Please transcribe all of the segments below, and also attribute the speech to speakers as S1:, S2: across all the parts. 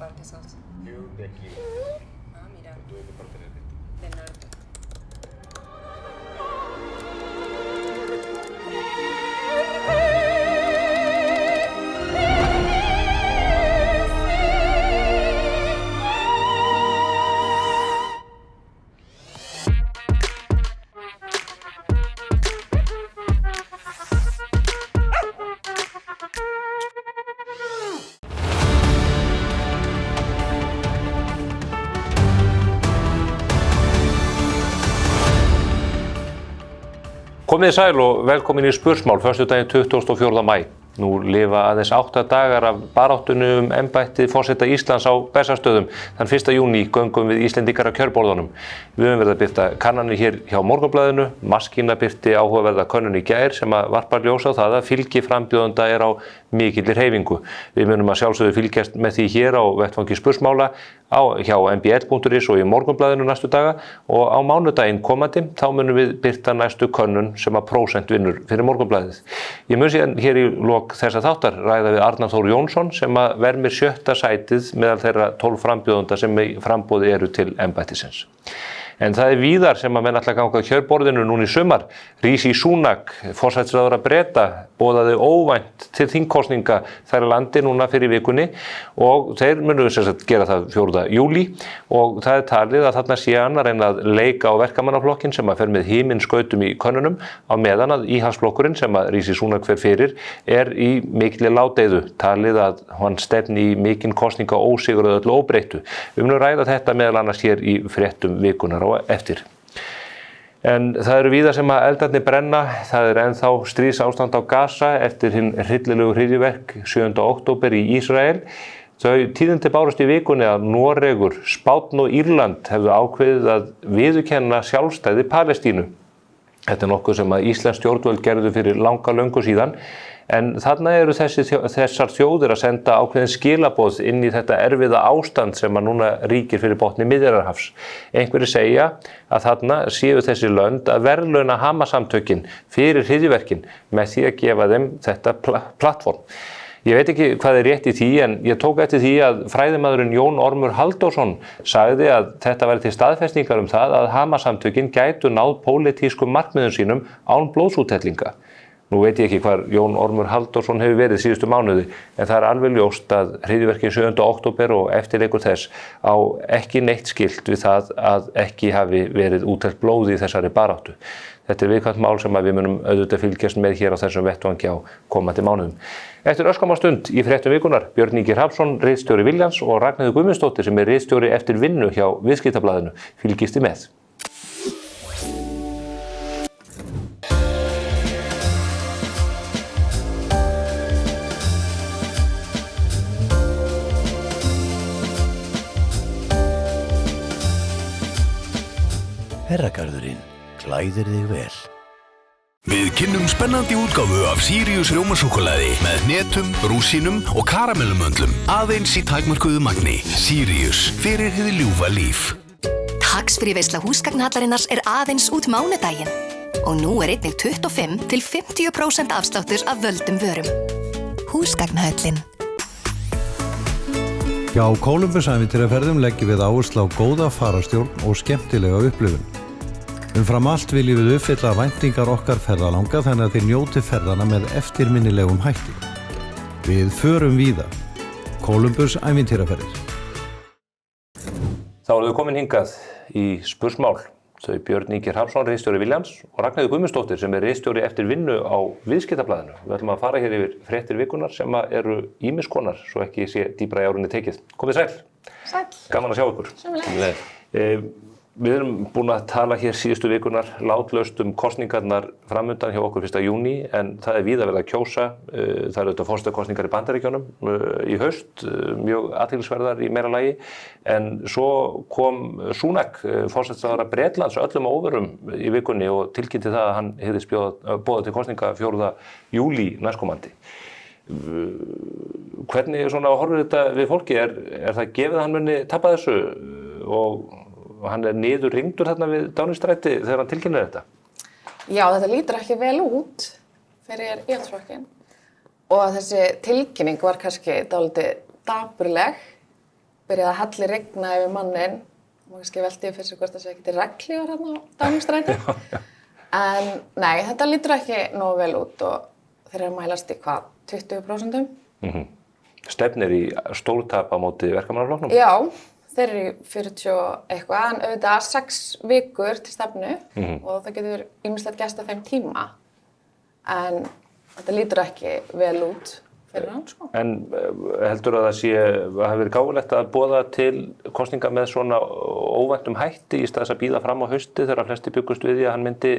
S1: parte sos?
S2: Yo de aquí.
S1: Ah, mira.
S2: ¿Tú de qué parte eres?
S1: Del norte.
S3: Komið sæl og velkomin í Spursmál, föstudaginn 24. maí. Nú lifa aðeins 8 dagar af baráttunni embætti forseta Íslands á Bessastöðum. Þann 1. júní göngum við Íslendingar að kjörborðunum. Við höfum verið að birta kannanir hér hjá Morgunblaðinu. Maskína birti áhugaverða könnun í gær sem að varpar ljós á það að fylgi frambjóðenda er á mikilli hreyfingu. Við munum að sjálfsögðu fylgjast með því hér á vettvangi Spursmála hjá mbl.is og í Morgunblaðinu næstu daga og á mánudaginn komandi þá munum við birta næstu könnun sem að prósent vinnur fyrir Morgunblaðið. Ég mun síðan hér í lok þessa þáttar ræða við Arnar Þór Jónsson sem að vermir 7. sætið meðal þeirra 12 frambjóðenda sem í framboði eru til embættisins. En það víðar sem að menn ætla að ganga á kjörborðinu núna í sumar. Rishi Sunak, forsætisráðherra Breta, boðaði óvænt til þingkosninga þar í landi núna fyrir vikunni og þeir munu gera það 4. júlí og það er talið að þarna sé hann að reyna að leika á verkamannaflokkin sem að fer með himinskautum í könnunum á meðan að íhaldsflokkurinn sem að Rishi Sunak fer fyrir er í mikilli ládeyðu, talið að hann stefni í mikinn kosninga ósigur og öllu óbreyttu. Við munum ræða þetta meðal annars hér í fréttum vikunar á eftir. En það eru víða sem að eldarnir brenna, það er ennþá stríðsástand á Gaza eftir hinn hryllilegu hryðjuverk 7. október í Ísrael. Þau tíðindi bárust í vikunni að Noregur, Spánn og Írland hefðu ákveðið að viðurkenna sjálfstæði Palestínu. Þetta er nokkuð sem að íslensk stjórnvöld gerðu fyrir löngu síðan. En þarna eru þessar þjóðir að senda ákveðin skilaboð inn í þetta erfiða ástand sem að núna ríkir fyrir botni Miðjarðarhafs. Einhverjir segja að þarna séu þessi lönd að verðlauna Hamas-samtökin fyrir hryðjuverkin með því að gefa þeim þetta plattform. Ég veit ekki hvað er rétt í því en ég tók eftir því að fræðimaðurinn Jón Ormur Halldórsson sagði að þetta væri til staðfestingar það að Hamas-samtökin gætu náð pólitískum markmiðum sínum án blóðsúthellinga. Nú veit ég ekki hvar Jón Ormur Halldórsson hefur verið síðustu mánuði en það er alveg ljóst að hryðjuverkin 7. október og eftirleikur þess á ekki neitt skylt við það að ekki hafi verið úthellt blóð í þessari baráttu. Þetta er viðkvæmt mál sem við munum auðvitað fylgjast með hér á þessum vettvangi á komandi mánuðum. Eftir örskamma stund í fréttum vikunar, Björn Ingi Hrafnsson, ritstjóri Viljans og Ragnheiður Guðmundsdóttir sem er ritstjóri eftir vinnu hjá Viðskiptablaðinu. Fylgist þið með.
S4: Herragarðurinn klæðir þig vel.
S5: Við kynnum spennandi útgáfu af Sirius rjómasúkkulaði með hnetum, rúsínum og karamellumöndlum aðeins í takmörkuðu magni. Sirius, fyrir hið ljúfa líf.
S6: Tax-free-veisla húsgagnhallarinnar er aðeins út mánudaginn og nú er einnig 25 til 50% afsláttur af völdum vörum. Húsgagnhöllin.
S7: Hjá Kólumbusævintýraferðum leggjum við áherslu á góða fararstjórn og skemmtilega upplifun. Umfram allt viljum við uppfylla væntingar okkar ferðalanga þannig að þið njóti ferðana með eftirminnilegum hætti. Við förum víða. Kólumbusævintýraferðir.
S3: Þá erum við komin hingað í Spursmál. Þau Björn Ingi Hrafnsson, ritstjóri Viljans og Ragnheiður Guðmundsdóttir sem er ritstjóri eftir vinnu á Viðskiptablaðinu. Við ætlum að fara hér yfir fréttir vikunar sem eru ýmiss konar, svo ekki sé dýpra í árunni tekið. Komið sæl.
S1: Sæl.
S3: Gaman að sjá ykkur.
S1: Sömuleiðis.
S3: Við erum búin að tala hér síðustu vikunar látlaust kosningarnar framundan hjá okkur 1. júní en það er víða verið að kjósa. Það eru auðvitað forsetakosningar í Bandaríkjunum í haust, mjög athyglisverðar í meira lagi. En svo kom Sunak, forsætisráðherra Bretlands, öllum óvörum í vikunni og tilkynnti það að hann hygðist boðað til kosninga 4. júlí næstkomandi. Hvernig horfir þetta við fólki? Er það gefið að hann muni tapa þessu og hann er niður ringdur þarna við Downing-stræti þegar hann tilkynnir þetta?
S1: Já, þetta lítur ekki vel út fyrir Íhaldsflokkinn og þessi tilkynning var kannski dálítið dapurleg byrjaði að helli rigna yfir mannin. Má kannski velti fyrir sig hvort það sé ekki regnhlífar hérna á Dagningsstræti. En nei, þetta lítur ekki nógu vel út og þeir eru að mælast í hvað, 20%?
S3: Stefnir í stórtap á móti verkamannaflokknum?
S1: Já, þeir eru í 40 eitthvað, en auðvitað 6 vikur til stefnu og það getur ýmislegt gerst á þeim tíma. En þetta lítur ekki vel út fyrir hann, sko.
S3: En heldur að það hafi verið gáfulegt að boða til kosninga með svona óvæntum hætti í stað þess að bíða fram á hausti þegar flesti byggust við því að hann myndi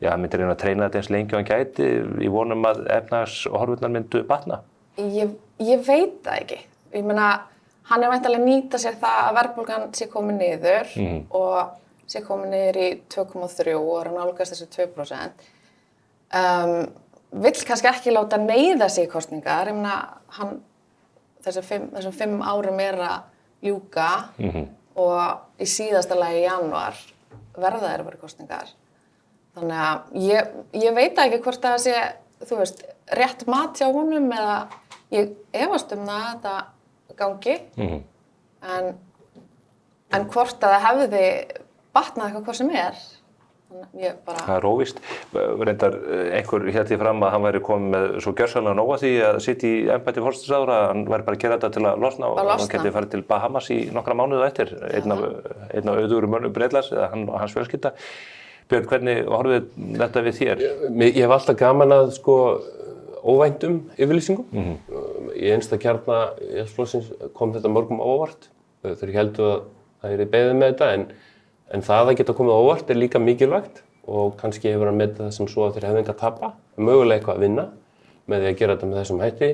S3: reyna að treyna þetta eins lengi og hann gæti í vonum að efnahagshorfurnar myndu batna?
S1: Ég veit það ekki. Ég meina, hann er væntanlega að nýta sér það að verðbólgan sé komin niður og sé komin niður í 2,3 og er að nálgast þessi 2%. Vill kannski ekki láta neyða sig í kosningar. Ég meina, þessum 5 árum er að ljúka og í síðasta lagi í janúar verða þeir að vera kosningar. Þannig að ég veit ekki hvort það sé, þú veist, rétt mat hjá honum eða ég efast það að þetta gangi. En hvort að það hefði batnað eitthvað hvað sem er.
S3: Það er óvíst. Reyndar einhver hélt því fram að hann væri komið með svo gjörsamlega nóg að því að sitja í embætti forsætisráðherra, hann væri bara að gera þetta til að losna og hann geti farið til Bahamas í nokkra mánuði eftir, einn af auðugurum mönnum Bretlands eða hans fjölskylda. Björn, hvernig horfið þetta við þér?
S2: Ég hef alltaf gaman að óvæntum yfirlýsingum. Í einsta kjarna Íhaldsflokksins kom þetta mörgum á óvart. Þeir héldu að það yrði beðið með þetta en það að geta komið á óvart er líka mikilvægt og kannski hefur hann metið það sem svo að þeir hefðu engu að tapa, mögulega eitthvað að vinna með því að gera þetta með þessum hætti.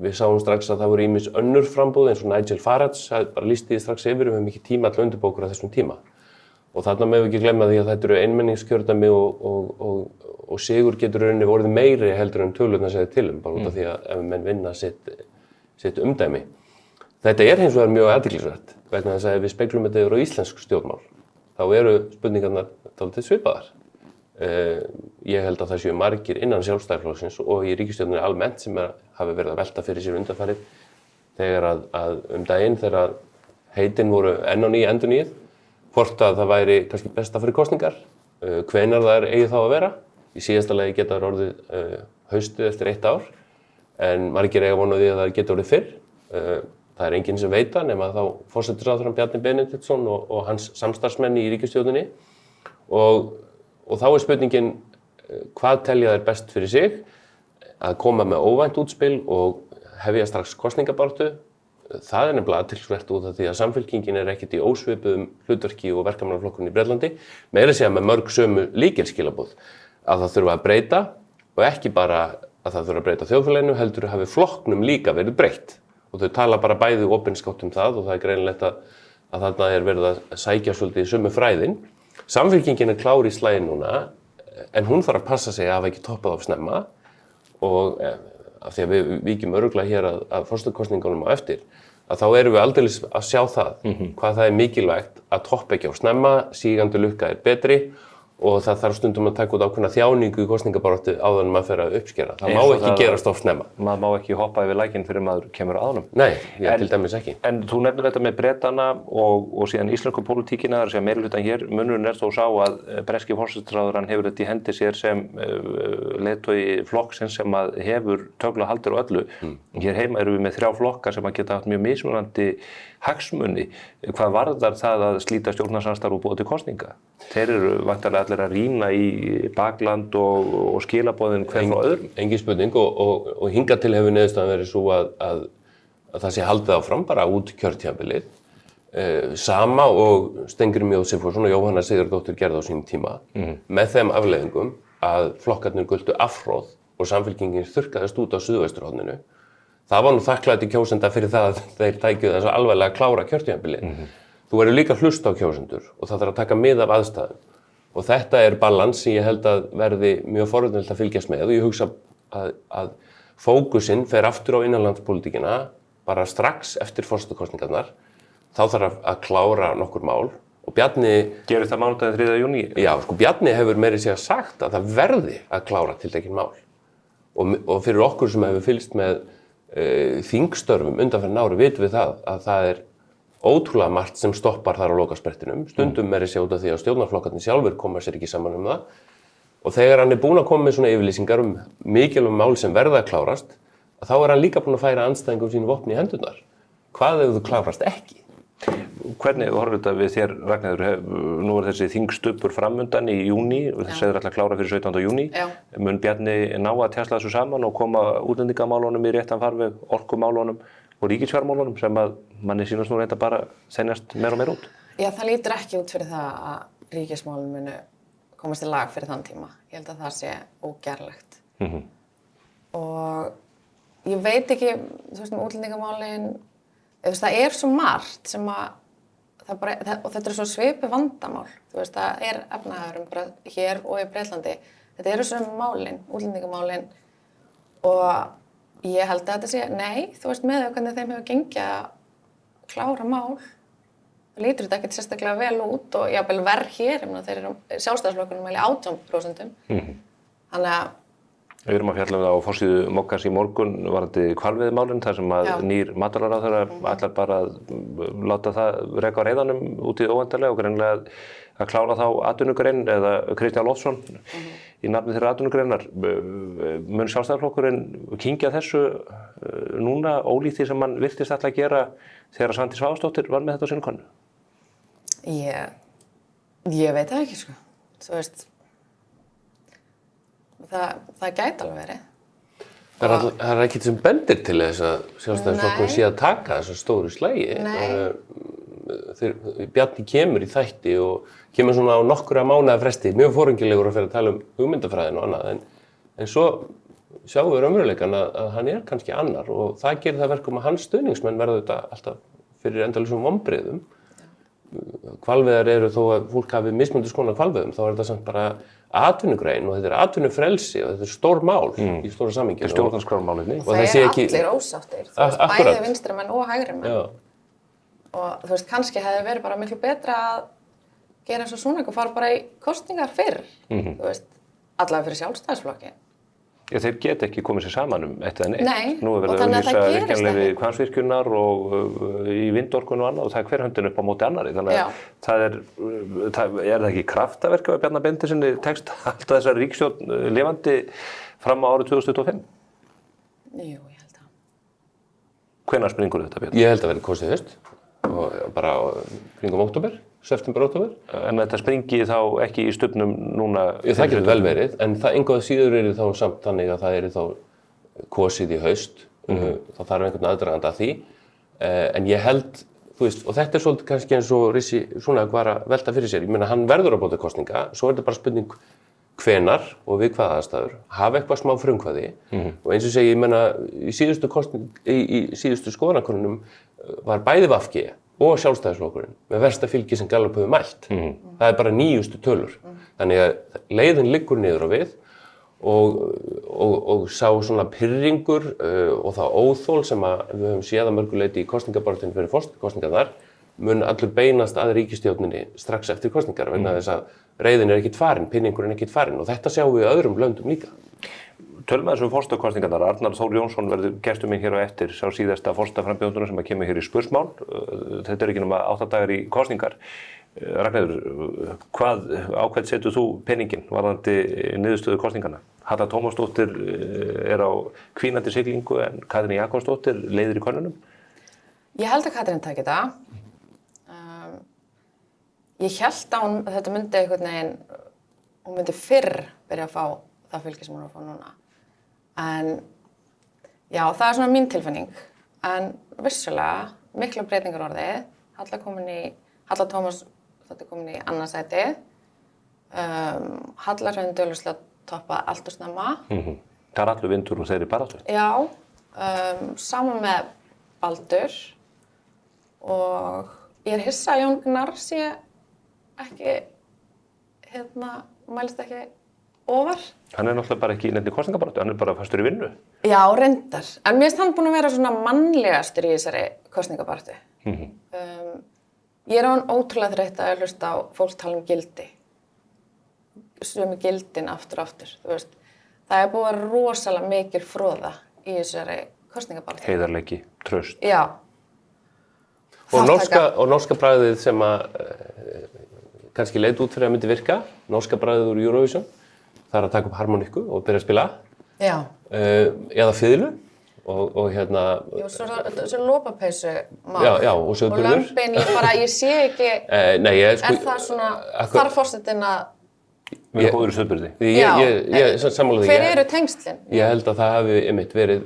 S2: Við sáum strax að það voru ýmis önnur framboð eins og Nigel Farage, það bara lýsti því strax yfir, við höfum ekki tíma til að undirbúa okkur á þessum tíma. Og þarna megum við ekki glemma því að þetta eru einmenningskjördæmi og sigur getur rauninni orðið meiri heldur en tölurnar segja til bara út af því að ef menn vinna sitt umdæmi. Þetta er hins vegar mjög athyglisvert vegna þess að ef við speglum þetta yfir á íslensk stjórnmál, þá eru spurningarnar dálítið svipaðar. Ég held að það séu margir innan Sjálfstæðisflokksins og í ríkisstjórninni almennt sem hafi verið að velta fyrir sér undanfarið þegar að daginn þegar heitin voru enn á ný endurnýjuð, hvort að það væri kannski best að fyrir kosningar, hvenær það eigi þá að vera. Í síðasta lagi geta það orðið haustið eftir 1 ár, en margir eiga von á því að það geti orðið fyrr. Það er enginn sem veit það nema þá forsætisráðherrann Bjarni Benediktsson og hans samstarfsmenn í ríkisstjórninni. Og þá er spurningin hvað telja þeir best fyrir sig að koma með óvænt útspil og hefja strax kosningabaráttu. Það er nefnilega athyglisvert út af því að Samfylkingin er ekkert í ósvipuðum hlutverki og verkamannaflokkurinn í Bretlandi. Meira að segja með mörg sömu lykilskilaboð að það þurfa að breyta og ekki bara að það þurfa að breyta þjóðfélaginu heldur hafi flokknum líka verið breytt. Og þau tala bara bæði opinskátt það og það er greinilegt að þarna er verið að sækja svolítið í sömu fræðin. Samfylkingin er klár í slaginn núna en hún þarf að passa sig að hafa ekki toppað of snemma og af því að við víkjum örugglega hér að forsetakosningunum á eftir að þá erum við aldeilis að sjá það hvað það er mikilvægt að toppa ekki á snemma, sígandi lukka er betri og það þarf stundum að taka út ákveðna þjáningu í kosningabaráttu áður en maður fer að uppskera. Það má ekki gerast of snemma.
S3: Maður má ekki hoppa yfir lækinn fyrir maður kemur að honum.
S2: Nei, til dæmis ekki.
S3: En þú nefnir þetta með Bretana og síðan íslensku pólitíkina, það er að segja meirihlutann hér, munurinn er þó sá að breski forsætisráðherrann hefur þetta í hendi sér sem leiðtogi flokksins sem að hefur tögla haldir og öllu. Hér heima erum við með 3 flokkar sem að geta haft mjög mismunandi hagsmuni. Hvað varðar það að slíta stjórnarsamstarf og búa til kosninga? Þeir eru væntanlega allir að rýna í bakland og skilaboðin hver frá öðrum.
S2: Engin spurning og hingað til hefur niðurstaðan verið svo að það sé haldið áfram bara út kjörtímabilið. Sama og Steingrímur J. Sigfússon og Jóhanna Sigurðardóttir gerðu á sínum tíma með þeim afleiðingum að flokkarnir gultu afhroð og Samfylkingin þurrkaðist út á suðvesturhorninu. Það var nú þakklæti kjósenda fyrir það að þeir tækju þess að alvarlega klára kjörtímabilið. Þú verður líka að hlusta á kjósendur og það þarf að taka mið af aðstæðum. Og þetta er balans sem ég held að verði mjög forvitnilegt að fylgjast með og ég hugsa að fókusinn fer aftur á innanlandspólitíkina bara strax eftir forsetakosningarnar. Þá þarf að klára nokkur mál og Bjarni...
S3: Gerist það mánudaginn 3. júní?
S2: Já, Bjarni hefur meira að segja sagt að það verði að klára tiltekin mál. Og fyrir okkur sem hefur fylgst með þingstörfum undanfarin ári vitum við það að það er ótrúlega margt sem stoppar þar á lokasprettinum. Stundum er þessi út af því að stjórnarflokkarnir sjálfur koma sér ekki saman það. Og þegar hann er búinn að koma með svona yfirlýsingar mikilvæg mál sem verða að klárast, þá er hann líka búinn að færa andstæðingum sínu vopni í hendurnar. Hvað ef þú klárast ekki?
S3: Hvernig horfir þetta við þér, Ragnheiður? Nú er þessi þingstubbur framundan í júní, þessi er alltaf klára fyrir 17. júní. Mun Bjarni ná að tjasla þessu saman og koma útlendingamálunum í réttan farveg, orkumálunum og ríkisfjármálunum sem að manni sýnast nú reynda bara þennjast meira og meira út?
S1: Já, það lítur ekki út fyrir það að ríkismálin munu komast í lag fyrir þann tíma. Ég held að það sé ógerlegt. Og ég veit ekki, þú veist, með útlendingamálin, það er svo margt sem að og þetta er svo svipuð vandamál. Þú veist, það er efnahagur hér og í Breitlandi. Þetta eru sömu málin, útlendingamálin og ég held að þetta sé, nei, þú veist, með hvernig þeim hefur gengið að klára mál. Það lítur þetta ekkert sérstaklega vel út og jafnvel verð hér, þeir eru Sjálfstæðisflokkurinn með 18%. Þannig að
S3: Við erum að fjalla á forsíðu Moggans í morgun varðandi hvalveiðimálin þar sem að nýr matvælaráðherra ætlar bara að láta það reka á reiðanum út í óendanlega og greinilega að klára þá atvinnugrein eða Kristján Loftsson í nafni þeirra atvinnugreinar. Mun Sjálfstæðisflokkurinn kyngja þessu núna ólíkt því sem hann virtist ætla að gera þegar Svandís Svavarsdóttir var með þetta á sinni könnu?
S1: Ég veit það ekki, sko. Þú veist, það gæti alveg verið.
S2: Það er ekkert sem bendir til þess að Sjálfstæðisflokkurinn sé að taka þessa stóru slagi. Bjarni kemur í þætti og kemur svona á nokkura mánaða fresti, mjög foringilegur að fyrir að tala hugmyndafræðin og annað, en svo sjáum við raunveruleikann að hann er kannski annar og það gerir það verkum að hans stuðningsmenn verða þetta alltaf fyrir endalausum vonbrigðum. Hvalveiðar eru þó að fólk hafi mismunandi skonar hvalveiðum, þá er þetta samt bara atvinnugrein og þetta er atvinnufrelsi og þetta er stór mál í stóra samhengi.
S3: Þetta er stjórnarskrármálið.
S1: Og það er allir ósáttir, þú veist, bæði vinstrimenn og hægrimenn. Og þú veist, kannski hefði verið bara miklu betra að gera eins og svona og fara bara í kosningar fyrr, þú veist, allavega fyrir Sjálfstæðisflokkin.
S3: Já, þeir geta ekki komið sér saman eitt eða neitt.
S1: Nei,
S3: nú er verið að auglýsa virkjanleyfi Hvammsvirkjunar og í vindorkun og annað og það er hver höndin upp á móti annarri. Þannig að það er það ekki kraftaverk að Bjarna Benediktssyni tekst alltaf þessar ríkisstjórn lifandi fram á árið 2025?
S1: Jú, ég held það.
S3: Hvenær springur þetta, Bjarni?
S2: Ég held að verið kosið í haust og bara kringum október. September, október.
S3: En þetta springi þá ekki í stufnum núna?
S2: Það getur vel verið, en það engu að síður er þá samt þannig að það er þá kosið í haust. Það þarf einhvern aðdraganda að því. En ég held, þú veist, og þetta er svolítið kannski eins og Rissi svona var að velta fyrir sér. Ég meina, hann verður að bóta kosninga, svo er þetta bara spurning hvenar og við hvaða aðstæður. Hafa eitthvað smá frumkvæði. Og eins og segi, ég meina, í síðustu skoðanakönnunum var bæði VG og Sjálfstæðisflokkurinn með versta fylgi sem Gallup hefur mælt. Það er bara nýjustu tölur. Þannig að leiðin liggur niður á við og sá svona pirringur og það óþol sem við höfum séð að mörgu leyti í kosningabaráttunni fyrir forsetakosningarnar mun allur beinast að ríkisstjórninni strax eftir kosningar vegna þess að reiðin er ekkert farin, pirringurinn er ekkert farin og þetta sjáum við í öðrum löndum líka.
S3: Tölum við þessum forsetakosningarnar. Arnar Þór Jónsson verður gestur minn hér á eftir, sá síðasta forsetaframbjóðandinn sem kemur hér í spursmál. Þetta er ekki nema 8 dagar í kosningar. Ragnheiður, á hvern setur þú peninginn varðandi niðurstöðu kosninganna? Halla Tómasdóttir er á hvínandi siglingu en Katrín Jakobsdóttir leiðir í könnunum?
S1: Ég held að Katrín taki það. Ég held að þetta myndi einhvern veginn, hún myndi fyrr byrja að fá það fylgi sem hún er að fá núna. En já, það er svona mín tilfinning. En vissulega, mikla breytingar orðið. Halla Tómasdóttir komin í annað sæti. Halla Hrund augljóslega toppaði allt og snemma.
S3: Það er allur vindur og þeir eru baráttu.
S1: Já, saman með Baldur. Og ég er hissa að Jón Gnarr sé ekki, mælist ekki ofar.
S3: Hann er náttúrulega bara ekki í nefni kosningabaráttu, hann er bara fastur í vinnu.
S1: Já, reyndar. En mér finnst hann búinn að vera svona mannlegastur í þessari kosningabaráttu. Ég er á hann ótrúlega þreytt að hlusta á fólk tala um gildi. Sömu gildin aftur og aftur, þú veist. Það er búið að vera rosalega mikil froða í þessari kosningabaráttu.
S3: Heiðarleiki, traust.
S1: Já.
S2: Og norska bragðið sem að kannski leit út fyrir að myndi virka, norska bragðið úr Eurovision, það að taka upp harmonikku og byrja að spila.
S1: Já.
S2: Eða fiðlu og hérna...
S1: Já, svo lopapeysu mál.
S2: Já, og sauðburður.
S1: Og lömbin, ég sé ekki...
S2: Nei,
S1: er það svona, þarf forsetinn að...
S3: Við erum góður í sauðburði.
S2: Ég sammála því.
S1: Hver eru tengslin?
S2: Ég held að það hafi einmitt verið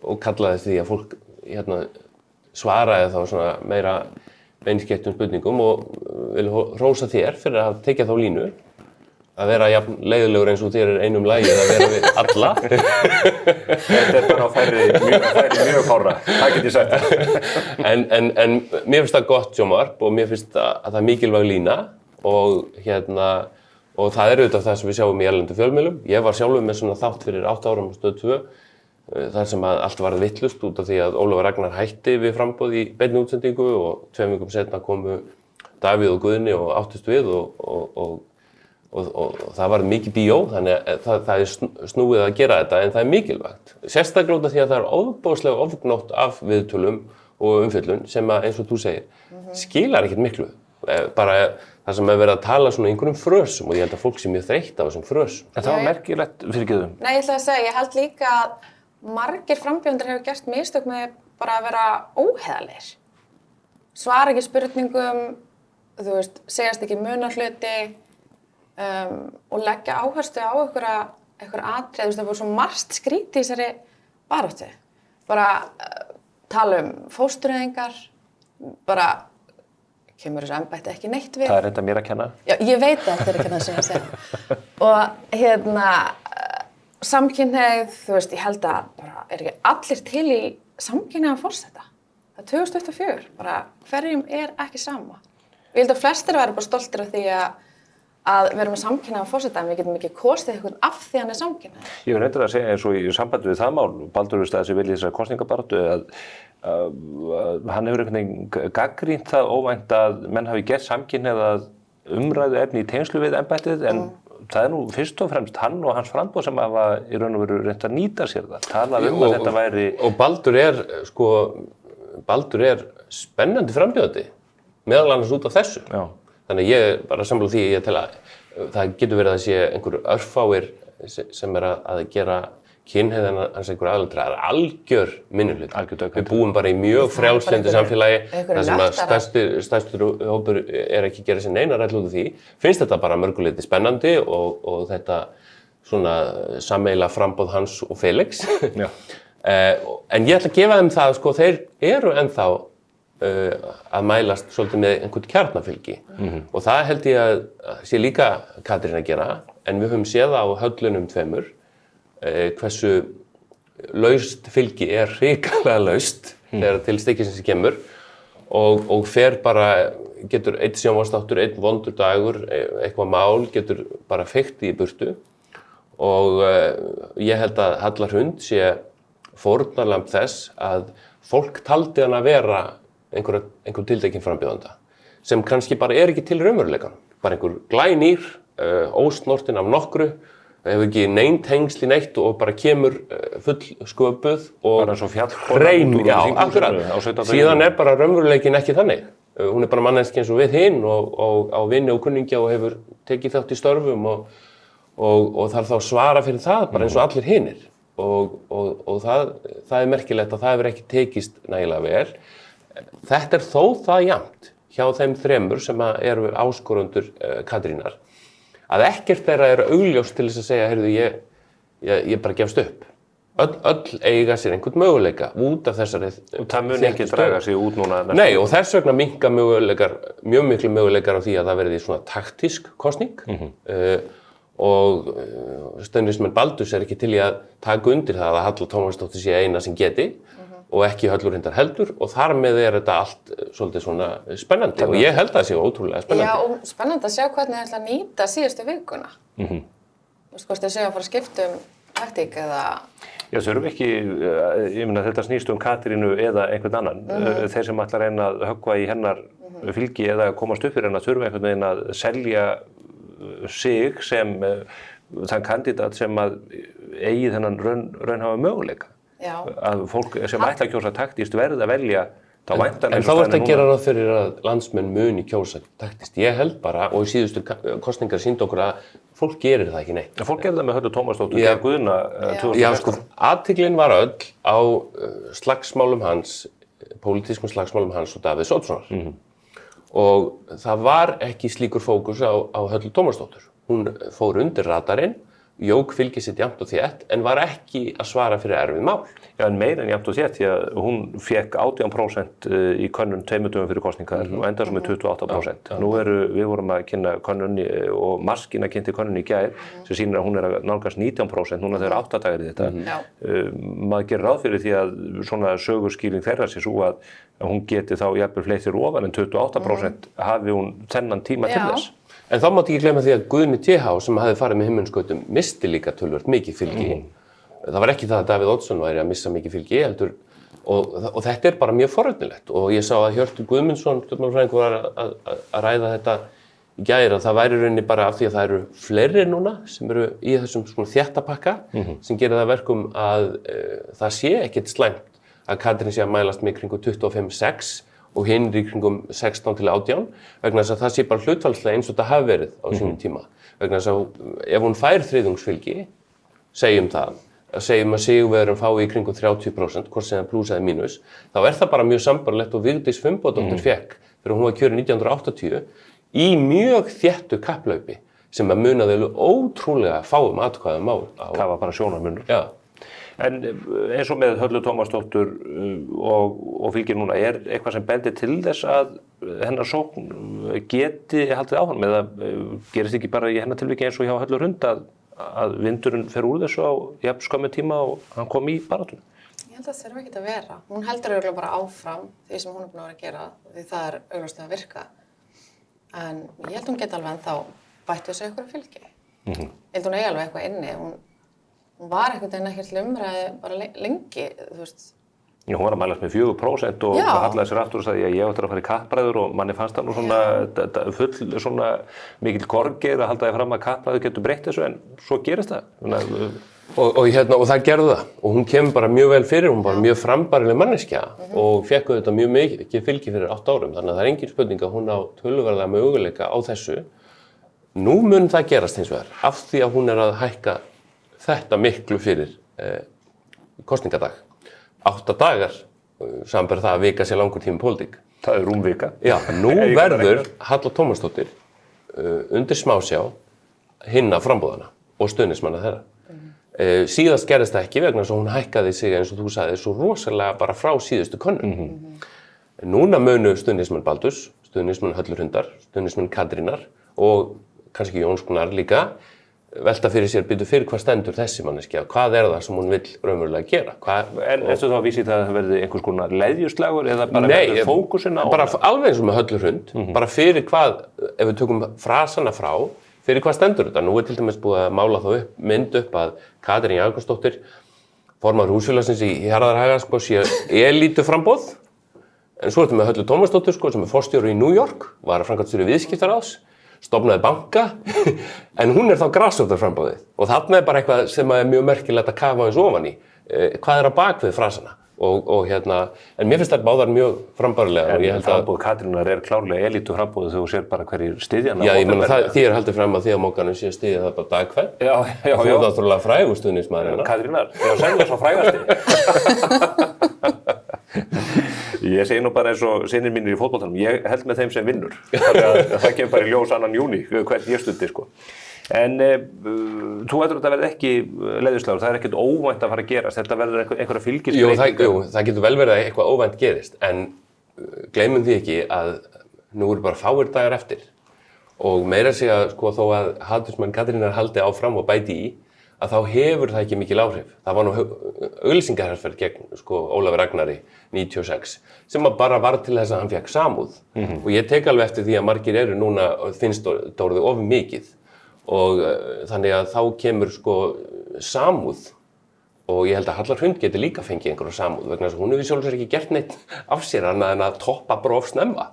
S2: og kallaði því að fólk svaraði þá svona meira beinskeyttum spurningum og vil hrósa þér fyrir að tekja þá línu að vera jafn leiðilegur eins og þér einum lagið að vera við alla.
S3: Þetta bara á færi mjög fára, það get ég sagt.
S2: En mér finnst það gott sjónvarp og mér finnst að það er mikilvæg lína og það er auðvitað það sem við sjáum í erlendu fjölmiðlum. Ég var sjálfur með svona þátt fyrir 8 árum á Stöð 2 þar sem að allt varð vitlaust út af því að Ólafur Ragnar hætti við framboð í beinni útsendingu og 2 vikum seinna komu Davíð og Guðni og áttust við og það var mikið bíó, þannig að það er snúið að gera þetta en það er mikilvægt. Sérstaklega út af því að það er ofboðslega ofgnótt af viðtölum og umfjöllun sem að, eins og þú segir, skilar ekkert miklu. Bara það sem er verið að tala svona einhverjum frösum og ég held að fólk sé mjög þreytt á þessum frösum.
S3: En það var merkilegt fyrirgefum.
S1: Nei, ég ætla að segja, ég held líka að margir frambjóðendur hefur gert mistök með bara að vera óheiðarlegir. Svara ekki spurningum, þú veist, segjast ekki muna hluti og leggja áherslu á einhver atriði. Þú veist, það voru svo margt skrítið í þessari baráttu. Bara tala fóstureyðingar, bara kemur þessu embætti ekki neitt við.
S3: Það er reynda mér að kenna.
S1: Já, ég veit að þetta er ekki það sem ég að segja. Og samkynhneigð, þú veist, ég held að bara er ekki allir til í samkynhneigðan forseta. Það er 2024, bara hverjum er ekki sama. Ég held að flestir væri bara stoltir af því að vera með samkynhneigðan forseta en við getum ekki kosið einhvern af því hann er samkynhneigður.
S3: Ég reyndar að segja eins og í sambandi við það mál, Baldur Staðar sem vilja þessar kosningabaráttu að hann hefur einhvern veginn gagnrýnt það óvænt að menn hafi gert samkynhneigða umræðu efni í tengslu við embættið en það er nú fyrst og fremst hann og hans framboð sem hafa í raun og veru reynt að nýta sér það. Talað að þetta væri...
S2: Og Baldur er spennandi frambjóðandi, meðal annars út af þessu.
S3: Já.
S2: Þannig að ég bara sammála því ég tel að það getur verið að sé einhver örfáir sem er að gera kynhneigðina hans einhver aðaltræð. Það er algjör minnihluti. Við búum bara í mjög frjálslyndu samfélagi þar sem að stærstur hópur er ekki að gera sér neina ræll út af því. Finnst þetta bara mörguleiti spennandi og þetta svona sameiginlega framboð hans og Felix.
S3: Já.
S2: En ég ætla að gefa þeim það, sko, þeir eru ennþá að mælast svolítið með einhvern kjarnafylgi og það held ég að sé líka Katrín að gera en við höfum séð á höllunum tveimur hversu laust fylgi er hrikalega laust þegar til stykkisins kemur og fer bara, getur einn sjónvarpsþáttur, einn vondur dagur, eitthvað mál getur bara feykt í burtu og ég held að Halla Hrund sé fórnarlamb þess að fólk taldi hann að vera einhver tiltekinn frambjóðanda sem kannski bara er ekki til raunveruleikanum. Bara einhver glænýr, ósnortinn af nokkru, hefur ekki nein tengsl í neitt og bara kemur full sköpuð og hrein. Já, akkurat. Síðan er bara raunveruleikin ekki þannig. Hún er bara manneskja eins og við hinn og á vini og kunningja og hefur tekið þátt í störfum og þarf þá að svara fyrir það bara eins og allir hinnir. Og það er merkilegt að það hefur ekki tekist nægilega vel. Þetta er þó það jafnt hjá þeim þremur sem eru áskorendur Katrínar að ekkert þeirra er augljóst til þess að segja, heyrðu, ég bara gefst upp. Öll eiga sér einhvern möguleika út af þessari...
S3: Og það mun ekki draga sig út núna?
S2: Nei, og þess vegna minnka mjög miklu möguleikar á því að það verði svona taktísk kosning og stundvísmenn Baldurs er ekki til í að taka undir það að Halla Tómasdóttir sé eina sem geti og ekki Hallur Hindar heldur og þar með er þetta allt svolítið svona spennandi og ég held að það sé ótrúlega spennandi. Já,
S1: og spennandi að sjá hvernig það ætla að nýta síðustu vikuna. Þú veist, hvort þið séu að fara að skipta taktík eða...
S3: Já, þurfum ekki, ég meina þetta snýst Katrínu eða einhvern annan. Þeir sem ætla að reyna að höggva í hennar fylgi eða komast upp fyrir hennar þurfa einhvern veginn að selja sig sem þann kandidat sem að eigi þennan raunhafa möguleika.
S1: Já.
S3: Að fólk sem ætla að kjósa taktískt verði að velja
S2: En þá ertu að gera ráð fyrir að landsmenn muni kjósa taktist. Ég held bara, og í síðustu kosningar sýndi okkur að fólk gerir það ekki neitt.
S3: Fólk gerir það með Höllu Tómasdóttur gegn Guðna 2016.
S2: Já, sko, athyglin var öll á slagsmálum hans, pólitískum slagsmálum hans og Davíðs Oddssonar. Og það var ekki slíkur fókus á Höllu Tómasdóttur. Hún fór undir radarinn, jók fylgi sitt jafnt og þétt, en var ekki að svara fyrir erfið mál.
S3: Já, en meira en jafnt og þétt, því að hún fékk 18% í könnun 2 dögum fyrir kosningar og endaði svo með 28%. Nú við vorum að kynna könnun og Maskína kynnti könnun í gær sem sýnir að hún að nálgast 19%, núna þau 8 dagar í þetta. Maður gerir ráð fyrir því að svona sögurskýring þeirra sé svo að hún geti þá jafnvel fleytir ofan en 28% hafi hún þennan tíma til þess.
S2: En þá mátti ekki glemma því að Guðni TH sem hafði farið með himminskautum misti líka töluvert mikið fylgi. Það var ekki það að Davíð Oddsson væri að missa mikið fylgi heldur og þetta bara mjög forvitnilegt og ég sá að Hjörtur Guðmundsson stjórnmálafræðingur var að ræða þetta í gær að það væri rauninni bara af því að það eru fleiri núna sem eru í þessum svona þéttapakka sem gerir það verkum að það sé ekkert slæmt að Katrín sé að mælast með kringum 25-6 og hinn í kringum 16-18 vegna þess að það sé bara hlutfallslega eins og þetta hafi verið á sínum tíma. Vegna þess að ef hún fær þriðjungsfylgi, segjum að sigurvegarum fái í kringum 30%, hvort sem það plús eða mínus, þá það bara mjög sambarlegt og Vigdís Finnbogadóttir fekk þegar hún var kjörin 1980 í mjög þéttu kapplaupi sem að munaði ótrúlega fáum atkvæðum á.
S3: Það var bara sjónarmunur.
S2: Já.
S3: En eins og með Höllu Tómasdóttur og fylgir núna, eitthvað sem bendir til þess að hennar sókn geti haldið áfram eða gerist ekki bara í hennar tilviki eins og hjá Höllu Hrund að vindurinn fer úr þessu á jafn skömmu tíma og hann kom í baráttuna?
S1: Ég held að það þurfi ekki að vera. Hún heldur örugglega bara áfram því sem hún búin að vera að gera því það augljóslega að virka. En ég held hún geti alveg ennþá bætt við sig einhverju fylgi. Ég held hún eigi alveg eitthvað inni. Hún var einhvern veginn ekkert til umræðu bara lengi, þú veist.
S3: Já, hún var að mælast með 4% og hallaði sér aftur og sagði að ég ætti að fara í kappræður og manni fannst það nú svona full svona mikill korgeir að halda því fram að kappræður getur breytt þessu en svo gerist það.
S2: Og það gerði það og hún kemur bara mjög vel fyrir, hún var mjög frambærileg manneskja og fekk þetta mjög mikið fylgi fyrir 8 árum þannig að það engin spurning að hún á töluverða möguleika á þessu. Nú mun það gerast hins vegar af því að hún að hækka þetta miklu fyrir kosningadag. 8 dagar, samanber það að vika sér langur tími pólitík.
S3: Það rúmvika.
S2: Já, nú verður Halla Tómasdóttir undir smásjá hinna frambúðana og stuðningsmanna þeirra. Síðast gerðist það ekki vegna þess að hún hækkaði sig eins og þú sagði svo rosalega bara frá síðustu könnun. Núna munu stuðningsmenn Baldurs, stuðningsmenn Höllu Hrundar, stuðningsmenn Katrínar og kannski Jóns Gunnar líka velta fyrir sér fyrir hvað stendur þessi manneskja, hvað það sem hún vill raunverulega gera.
S3: En ertu þá að vísa í það að það verði einhvers konar leðjuslagur eða bara verður fókusinn á?
S2: Nei, bara alveg eins og með Höllu Hrund, bara fyrir hvað, ef við tökum frasana frá, fyrir hvað stendur þetta. Nú til dæmis búið að mála þá mynd upp að Katrín Jakobsdóttir, formaður húsfélagsins í Hjarðarhaga, sé elítuframboð, en svo með Höllu Tómasdóttir, sem forstjóri í New York, var framkvæmdastjóri viðskiptaráðs, stofnaði banka, en hún þá grasrótarframboðið og þarna bara eitthvað sem mjög merkilegt að kafa eins ofan í. Hvað á bak við frasana? En mér finnst það báðar mjög frambærilegar.
S3: En frambóð Katrínar klárlega elítuframbóðið þegar þú sér bara hverjir styðjana.
S2: Já, ég meina því haldið fram að því að mókanum sé að styðja það bara dag hvern.
S3: Já.
S2: Þú náttúrulega frægur stuðningsmaður.
S3: Katrínar, sennilega svo frægasti. Ég segi nú bara eins og synir mínir í fótboltanum, ég held með þeim sem vinnur. Þannig að það kemur bara í ljós 2. júní, hvern ég studdi, sko. En þú heldur að þetta verði ekki leðjuslagur, það ekkert óvænt að fara að gerast, þetta verður einhverja fylgisbreytingar.
S2: Jú, það getur vel verið að eitthvað óvænt gerist, en gleymum því ekki að nú eru bara fáir dagar eftir. Og meira að segja, þó að hatursmenn Katrínar haldi áfram og bæti í, að þá hefur það ekki mikil áhrif. Það var nú auglýsingaherferð gegn Ólafi Ragnari 96 sem bara var til þess að hann fékk samúð. Og ég tek alveg eftir því að margir eru núna finnst það orðið of mikið og þannig að þá kemur samúð og ég held að Halla Hrund geti líka fengið einhverja samúð vegna þess að hún hefur sjálfur sér ekki gert neitt af sér annað en að toppa bara of snemma.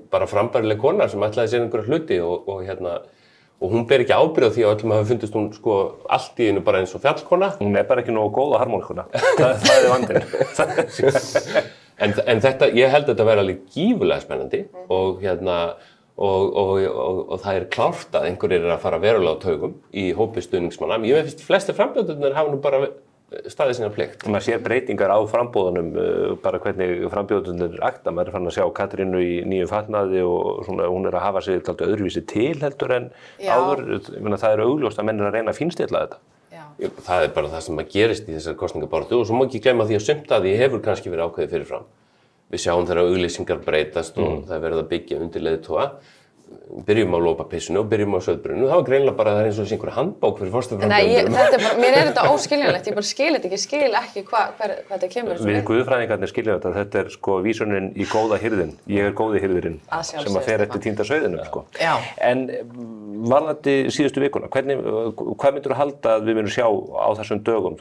S2: Bara frambærileg kona sem ætlaði sér einhverja hluti og hún ber ekki ábyrgð á því að öllum hafi fundist hún allt í einu bara eins og fjallkona.
S3: Hún bara ekki nógu góð á harmoníkuna. Það vandinn.
S2: En þetta, ég held að þetta verði alveg gífurlega spennandi og og það klárt að einhverjir að fara verulega á taugum í hópi stuðningsmanna. Ég finnst flestir frambjóðendur hafa nú bara staðið sína plikt.
S3: Maður sér breytingar á frambúðunum, bara hvernig frambjóðendur akta. Maður fann að sjá Katrínu í nýjum fatnaði og svona, hún að hafa sig dálítið öðruvísi til heldur en áður. Ég meina, það augljóst að menn að reyna að fínstilla þetta.
S2: Já. Það bara það sem gerist í þessari kosningabaráttu og svo má ekki gleyma því að sumt að því hefur kannski verið ákveðið fyrirfram. Við sjáum þegar auglýsingar breytast og það verið að byggja undir leiðtoga. Byrjum á lópapissinu og byrjum á sauðbrunnu. Það var greinilega bara að það eins og þessi einhver handbók fyrir forsetaframbjóðendur.
S1: Mér þetta óskiljanlegt, ég bara skil ekki hvað þetta kemur.
S3: Við guðfræðingarnir skiljum þetta sko vísunin í góða hirðin. Ég góði hirðirinn sem að fer eftir týnda sauðinum sko. En varðandi síðustu vikuna, hvað myndir þú halda að við munum sjá á þessum dögum?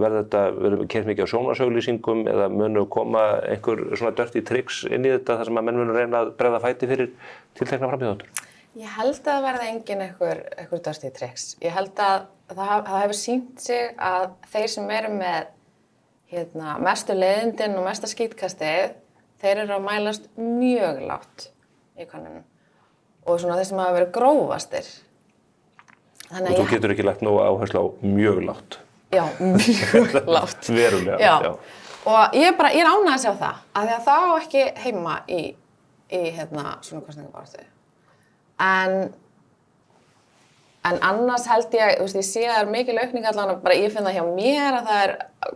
S3: Verður keyrt mikið á sjónvarpsauglýsingum eða munu koma einhver svona dirty tricks inn í þetta þar sem að menn munu reyna að bregða fæti fyrir tiltekna frambjóðendur?
S1: Ég held að það verði engin einhver dirty tricks. Ég held að það hefur sýnt sig að þeir sem eru með mestu leiðindin og mesta skítkastið, þeir eru að mælast mjög lágt í könnunum. Og svona þeir sem hafa verið grófastir.
S3: Og þú getur ekki lagt nógu áherslu á mjög lágt.
S1: Já, mjög lágt.
S3: Verulega, já.
S1: Og ég er ánægð að sjá það, af því að það á ekki heima í svona kosningabaráttu. En annars held ég, þú veist, ég sé að það er mikil aukning allan, bara ég finn það hjá mér að það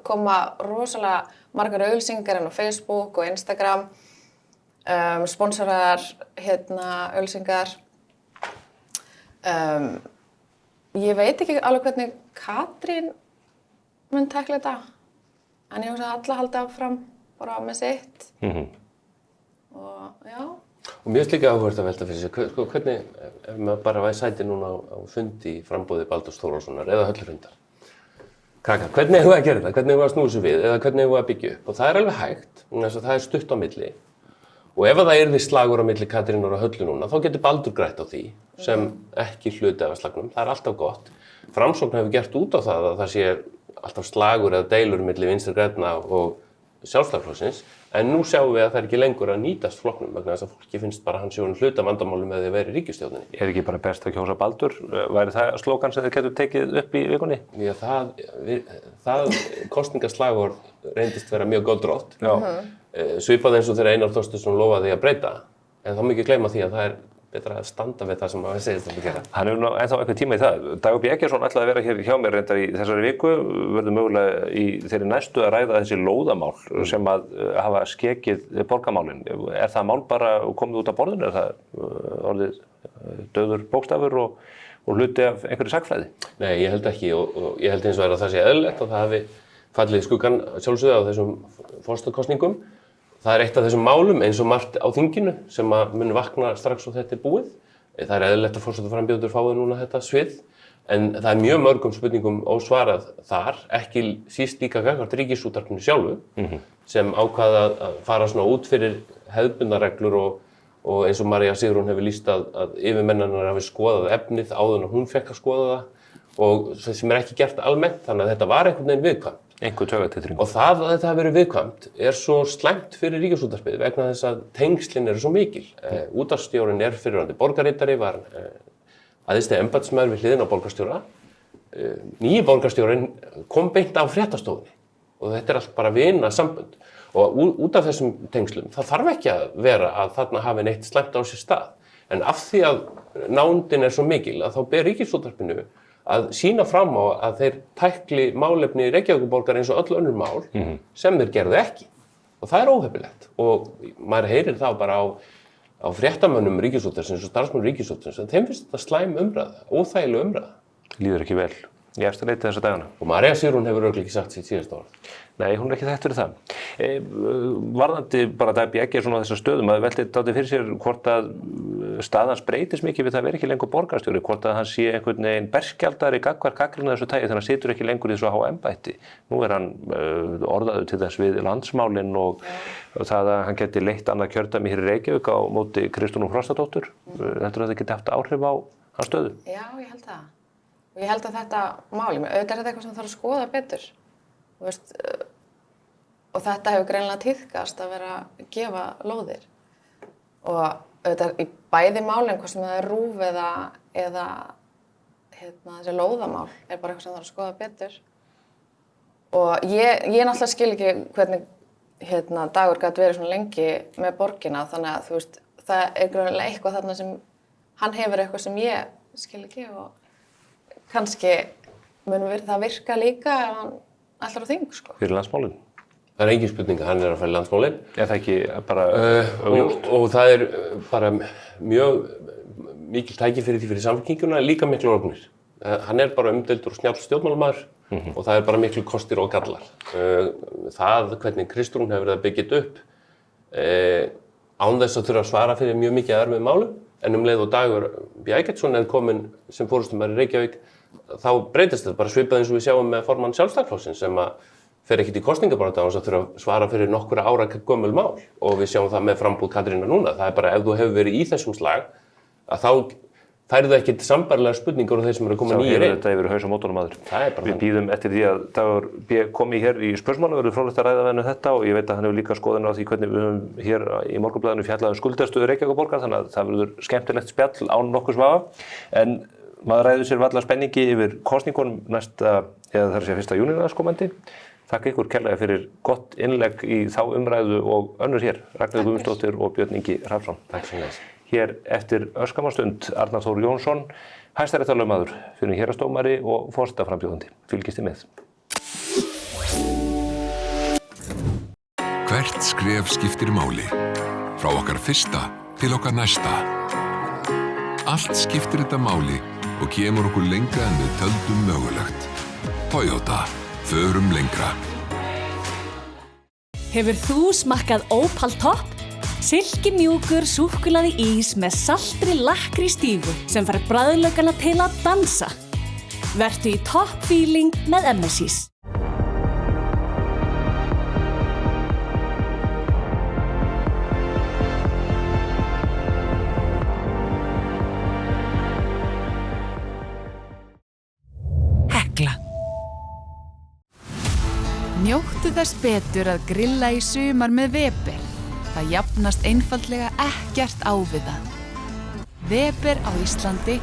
S1: koma rosalega margar auglýsingar inn á Facebook og Instagram, sponsoraðar auglýsingar. Ég veit ekki alveg hvernig Katrín mun tækla þetta, en ég hugsa að alla halda áfram bara með sitt. Og já.
S2: Og mér finnst líka áhugavert að velta fyrir sig, hvernig, ef maður bara væri sæti núna á fundi í framboði Baldurs Þórólfssonar eða Höllurhundar. Krakkar, hvernig eigum við að gera þetta? Hvernig eigum við að snúa þessu við? Eða hvernig eigum við að byggja upp? Og það alveg hægt, þess að það stutt á milli. Og ef það yrði slagur á milli Katrínar og Höllu núna, þá getur Baldur grætt á því sem ekki hluti af slagnum. Það alltaf gott. Framsókn hefur gert út á það að það sé alltaf slagur eða deilur milli Vinstri grænna og Sjálfstæðisflokksins, en nú sjáum við að það ekki lengur að nýtast flokknum vegna þess að fólki finnst bara hann sé hluta vandamálum með því að vera í ríkisstjórninni.
S3: Er ekki bara best að kjósa Baldur? Væri það slókan sem þið getur tekið upp í vikunni?
S2: Já, það kosningaslagorð reyndist vera mjög góðdrótt. Svipað eins og þegar Einar Þorsteinsson lofaði að breyta, en þá má ekki gleyma því að það betra að standa við það sem maður segist að gera.
S3: Hann hefur nú ennþá einhvern tíma í það. Dagur B. Eggertsson ætlaði að vera hér hjá mér reyndar í þessari viku, verður mögulega í þeirri næstu að ræða þessi lóðamál sem að hafa skekið borgarmálin. Er það mál bara komið út af borðinu? Er það orðið dauður bókstafur og hluti af einhverju sagnfræði?
S2: Nei, ég held ekki og ég held hins vegar að það sé eðlilegt og það hafi fallið skuggann sjálfsögðu á þessum forsetakosningum. Það er eitt af þessum málum eins og margt á þinginu sem að mun vakna strax og þetta er búið. Það er eðlilegt að forsetaframbjóðendur fái núna þetta svið, en það er mjög mörgum spurningum ósvarað þar, ekki síst líka gagnvart Ríkisútvarpinu sjálfu, sem ákvað að fara svona út fyrir hefðbundnar og eins og María Sigrún hefur lýst að yfirmennarnar hafi skoðað efnið áður en hún fekk að skoða það og sem er ekki gert almennt, þannig að þetta var einhvern veginn viðkvæmt.
S3: Einhver taugatitring.
S2: Og það að þetta hafi verið viðkvæmt er svo slæmt fyrir Ríkisútvarpið vegna þess að tengslin eru svo mikil. Útvarpsstjórinn er fyrrverandi borgarritari, var æðsti embættismaður við hliðina á borgarstjóra. Nýji borgarstjórinn kom beint af fréttastofunni og þetta er allt bara vinasambönd. Og út af þessum tengslum, það þarf ekki að vera að þarna hafi neitt slæmt á sér stað. En af því að nándin er svo mikil að þá ber Ríkisútvarpinu að sýna fram á að þeir tækli málefni Reykjavíkurborgar eins og öll önnur mál sem þeir gerðu ekki. Og það er óheppilegt. Og maður heyrir þá bara á fréttamönnum Ríkisútvarpsins og starfsmönnum Ríkisútvarpsins að þeim finnst þetta slæm umræða, óþægileg umræða.
S3: Líður ekki vel. Ég eftir leitið þessa dagana.
S2: Og María Sigrún hefur örugglega ekki sagt sitt síðasta orð.
S3: Nei, hún er ekki þekkt fyrir það. Varðandi bara Dagur B. Eggertsson á þessum stöðum, að velti dálítið fyrir sér hvort að staðans breytist mikið við það að vera ekki lengur borgarstjóri, hvort að hann sé einhvern veginn berskjaldari gagnvart gagnrýni þessu tagi þegar hann situr ekki lengur í þessu háa embætti. Nú er hann orðaður til þess við landsmálin og það að hann geti leitt annað kjördæmi hér í Reykjavík á móti Kristrúnu Frostadóttur. Heldur það geti haft áhrif á hans stöðu?
S1: Já, ég held það. Og ég held að þetta máli, auðvitað er þetta eitthvað sem þarf að skoða betur. Þú veist, þetta hefur greinilega tíðkast að vera að gefa lóðir. Og auðvitað í bæði málin, hvort sem það RÚV eða þessi lóðamál er bara eitthvað sem þarf að skoða betur. Og ég náttúrulega skil ekki hvernig Dagur gat verið svona lengi með borgina, þannig að þú veist, það er greinilega eitthvað þarna sem hann hefur eitthvað sem ég skil ekki og kannski mun það virka líka ef hann ætlar á þing, sko.
S3: Fyrir landsmálin?
S2: Það er engin spurning að hann er að fara í landsmálin.
S3: Er það ekki bara augljóst?
S2: Og það er bara mjög mikil tækifæri fyrir Samfylkinguna, líka miklu ógnir. Hann er bara umdeildur og snjall stjórnmálamaður og það er bara miklu kostir og gallar. Það hvernig Kristrún hefur verið að byggja upp án þess að þurfa að svara fyrir mjög mikið erfið málum, en leið og Dagur B. Eggertsson er komin sem forystumæður í Reykjavík, þá breytist þetta bara svipað eins og við sjáum með formann Sjálfstæðisflokksins sem að fer ekkert í kosningabaráttu án þess að þurfa að svara fyrir nokkura ára gömul mál, og við sjáum það með frambúð Katrínar núna. Það er bara ef þú hefur verið í þessum slag að þá færðu ekkert sambærilegar spurningar og þeir sem eru að koma nýjir inn.
S3: Þetta yfir haus á mótunum aður.
S2: Það er bara
S3: Við bíðum eftir því að Dagur B. komi hér í spörsmáli, verður fróðlegt að ræða við hann þetta, og ég veit að hann hefur líka skoðun á því hvernig við höfum hér í Morgunblaðinu fjallað skuldastöðu Reykjavíkurborgar, þannig að það verður skemmtilegt spjall án nokkurs vafa. En maður ræður sér varla spenningi yfir kosningunum næsta, eða það er 1. júní næstkomandi. Þakka ykkur kærlega fyrir gott innlegg í þá umræðu og önnur hér, Ragnheiður Guðmundsdóttir og Björn Ingi Hrafnsson.
S2: Takk fyrir þess.
S3: Hér eftir örskamastund Arnar Þór Jónsson, hæstaréttarlögmaður, fyrir héraðsdómari og forsetaframbjóðandi. Fylgist þið með.
S8: Hvert skref skiptir máli. Frá okkar fyrsta til okkar næsta. Allt skiptir þetta máli og kemur okkur lengra en við töldum mögulegt. Toyota. Förum lengra.
S9: Hefur þú smakkað Opal Top? Silki mjúkur súkkulaði ís með saltri lakkrístífu sem fær bragðlaukana til að dansa. Vertu í topp feeling með MSIs.
S10: Hekla. Njóttu þess betur að grilla í sumar með Weber. Það jafnast einfaldlega ekkert á við það. Weber á Íslandi,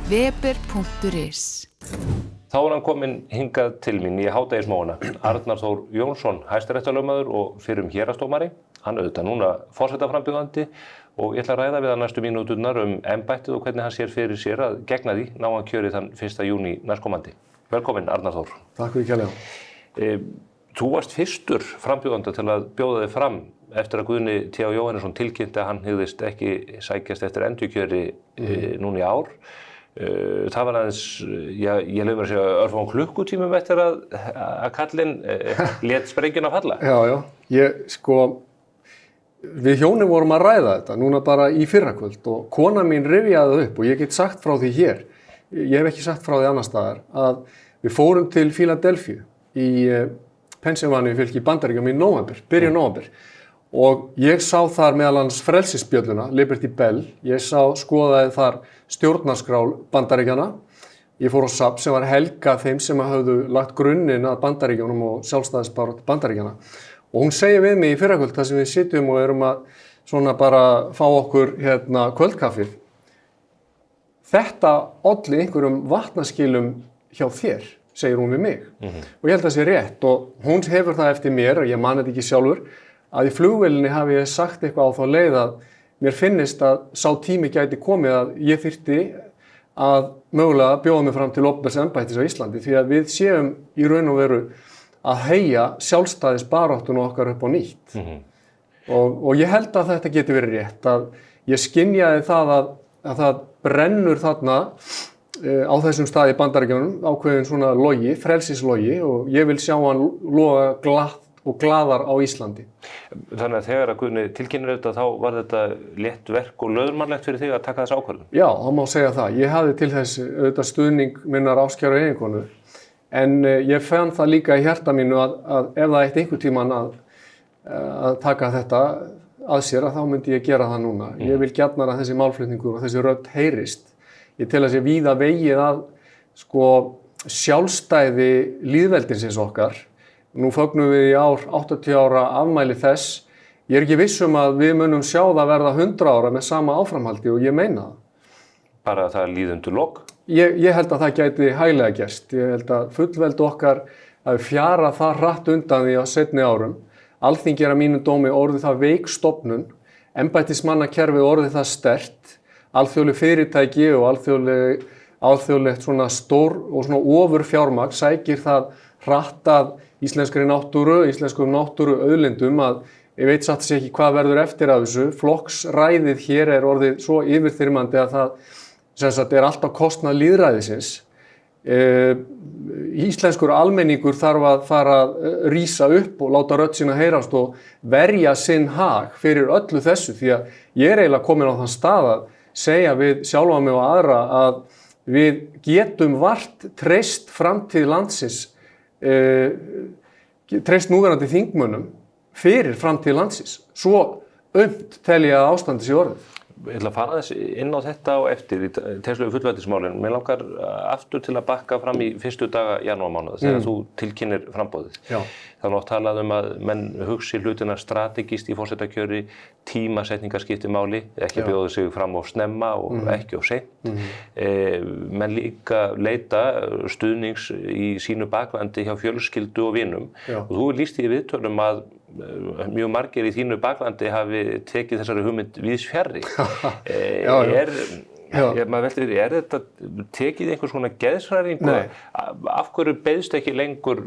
S10: weber.is.
S3: Þá er hann kominn hingað til mín í hádegismóana. Arnar Þór Jónsson, hæstaréttarlögmaður og fyrrum héraðsdómari. Hann auðvitað núna forsetaframbjóðandi og ég ætla að ræða við hann næstu mínúturnar embættið og hvernig hann sér fyrir sér að gegna því ná hann kjörið þann 1. júní næstkomandi. Velkominn, Arnar Þór.
S11: Takk fyrir kærlega.
S3: Þú varst fyrstur frambjóðandi til að bjóða þig fram eftir að Guðni T.H. Jóhannesson tilkynnti að hann hygðist ekki sækjast eftir endurkjöri núna í ár. Það var aðeins, ég leyfi mér að segja örfáum klukkutímum eftir að kallinn lét sprengjuna falla.
S11: Já, við hjónin vorum að ræða þetta núna bara í fyrrakvöld og kona mín rifjaði það upp og ég get sagt frá því hér, ég hef ekki sagt frá því annar staðar, að við fórum til Philadelphia í Pennsylvania fylki í Bandaríkjum í byrjun nóvember. Og ég sá þar meðal annars frelsisbjölluna, Liberty Bell. Ég skoðaði þar stjórnarskrá Bandaríkjana. Ég fór á safn sem var helgað þeim sem hafðu lagt grunninn að Bandaríkjunum og sjálfstæðisbaráttu Bandaríkjana. Og hún segir við mig í fyrrakvöld þar sem við sitjum og erum að svona bara fá okkur kvöldkaffið. Þetta olli einhverjum vatnaskilum hjá þér, segir hún við mig. Og ég held að það sé rétt og hún hefur það eftir mér, og ég man þetta ekki sjálfur, að í flugvélinni hafi ég sagt eitthvað á þá leið að mér finnist að sá tími gæti komið að ég þyrfti að mögulega bjóða mig fram til opinbers embættis á Íslandi því að við séum í raun og veru að heyja sjálfstæðisbaráttuna okkar upp á nýtt. Og ég held að þetta geti verið rétt, að ég skynjaði það að það brennur þarna á þessum stað í Bandaríkjunum ákveðin svona logi, frelsislogi, og ég vil sjá hann loga glatt og glaðar á Íslandi.
S3: Þannig að þegar að Guðni tilkynnir þetta, þá var þetta létt verk og löðurmannlegt fyrir þig að taka þessa ákvörðun?
S11: Já, það má segja það. Ég hafði til þess auðvitað stuðning minnar áskæru eiginkonu, en ég fann það líka í hjarta mínu að ef það eitt einhver tímann að taka þetta að sér, að þá myndi ég gera það núna. Ég vil gjarnan að þessi málflutningur og þessi rödd heyrist. Ég tel að sé víða vegið að sjálfstæði lýðveldinsins okkar. Nú fögnum við í ár 80 ára afmæli þess. Ég ekki viss að við munum sjá það verða 100 ára með sama áframhaldi og ég meina það.
S3: Bara það líðundur lok?
S11: Ég held að það gæti hæglega gerst. Ég held að fullveldi okkar að fjara það hratt undan því á seinni árum. Alþingi að mínum dómi orðið það veik stofnun, embættismannakerfið orðið það sterkt, alþjóðleg fyrirtæki og alþjóðlegt svona stór og svona ofur fjármagn sækir það hratt að íslenskri náttúru, íslenskum náttúru auðlindum að ég veit satt sér ekki hvað verður eftir af þessu. Flokksræðið hér orðið svo yfirþyrmandi að það sem sagt alltaf kostnað lýðræðisins. Íslenskur almenningur þarf að fara að rísa upp og láta rödd sína heyrast og verja sinn hag fyrir öllu þessu því að ég eiginlega komin á þann stað að segja við sjálfa mig og aðra að við getum vart treyst framtíð landsins, treyst núverandi þingmönnum fyrir framtíð landsins. Svo tel ég að ástandi sé orðið.
S3: Ég ætla að fara þess inn á þetta og eftir í tengslegu fullveldismálinu. Mér langar aftur til að bakka fram í fyrstu daga janúarmánaðar þegar þú tilkynnir framboðið.
S11: Já.
S3: Það var oft talað að menn hugsi hlutina strategíst í forsetakjöri, tímasetningar skipti máli, ekki bjóða sig fram of snemma og ekki of seint. Menn líka leita stuðnings í sínu baklandi hjá fjölskyldu og vinum. Og þú lýst í viðtölum að mjög margir í þínu baklandi hafi tekið þessari hugmynd víðs fjarri. Maður veltir því, þetta tekið einhvers konar geðshræringu? Af hverju beiðst ekki lengur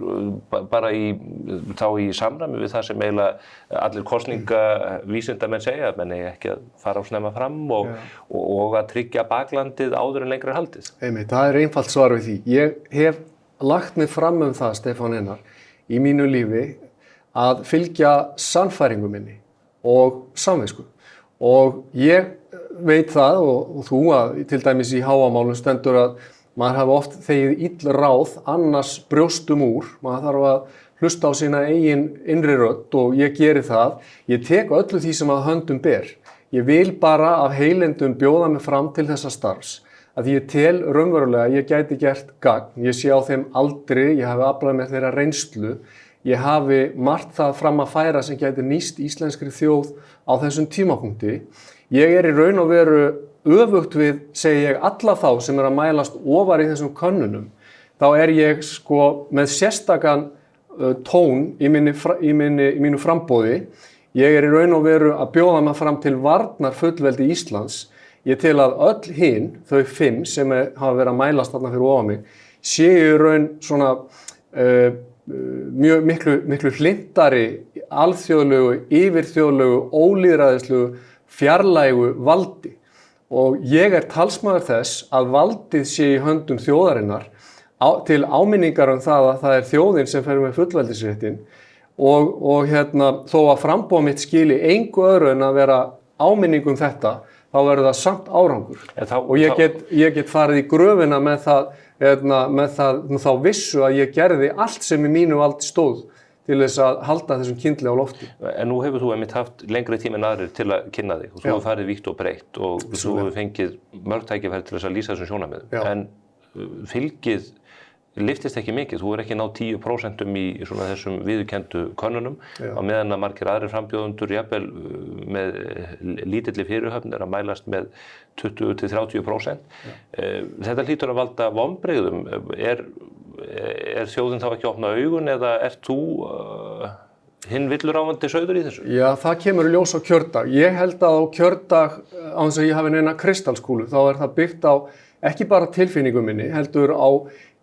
S3: bara þá í samræmi við það sem eiginlega allir kosningavísindamenn segja, að menn eigi ekki að fara á snemma fram og að tryggja baklandið áður en lengra haldið?
S11: Það einfalt svar við því. Ég hef lagt mig fram það, Stefán Einar, í mínu lífi að fylgja sannfæringu minni og samvisku. Og ég veit það og þú að til dæmis í Hávamálum stendur að maður hafi oft þegið ill ráð annars brjóstum úr. Maður þarf að hlusta á sína eigin innri rödd og ég geri það. Ég tek öllu því sem að höndum ber. Ég vil bara af heilindum bjóða mig fram til þessa starfs. Að ég tel raunverulega að ég gæti gert gagn. Ég sé á þeim aldri, ég hafi aflað mér þeirra reynslu. Ég hafi margt það fram að færa sem gæti nýst íslenskri þjóð á þessum tímapunkti. Ég í raun og veru öfugt við, segi ég, alla þá sem að mælast ofar í þessum könnunum. Þá ég með sérstakan tón í mínu framboði. Ég í raun og veru að bjóða mig fram til varnar fullveldi Íslands. Ég tel að öll hin, þau 5 sem hafa verið að mælast þarna fyrir ofan mig, séu í raun svona mjög miklu hlintari, alþjóðlegu, yfirþjóðlegu, ólýðræðislegu, fjarlægu valdi. Og ég talsmaður þess að valdið sé í höndum þjóðarinnar til áminningar það að það þjóðin sem fer með fullveldisréttinn og þó að framboð mitt skili engu öðru en að vera áminningum þetta, þá verður það samt árangur. Og ég get farið í gröfina með þá vissu að ég gerði allt sem í mínu valdi stóð til þess að halda þessum kyndli á lofti.
S3: En nú hefur þú einmitt haft lengri tíma en aðrir til að kynna þig og þú hefur farið vítt og breytt og þú hefur fengið mörg tækifæri til þess að lýsa þessum sjónarmiðum. En fylgið lyftist ekki mikið, þú ekki náð 10% í svona þessum viðurkenndu könnunum á meðan að margir aðrir frambjóðendur jafnvel með lítilli fyrirhöfn að mælast með 20-30%. Þetta hlýtur að valda vonbrigðum. Er þjóðin þá ekki að opna augun eða ert þú hinn villuráfandi sauður í þessu?
S11: Já, það kemur í ljós á kjördag. Ég held að á kjördag, án þess að ég hafi neina kristalskúlu, þá það byggt á ekki bara tilfinningum minni, heldur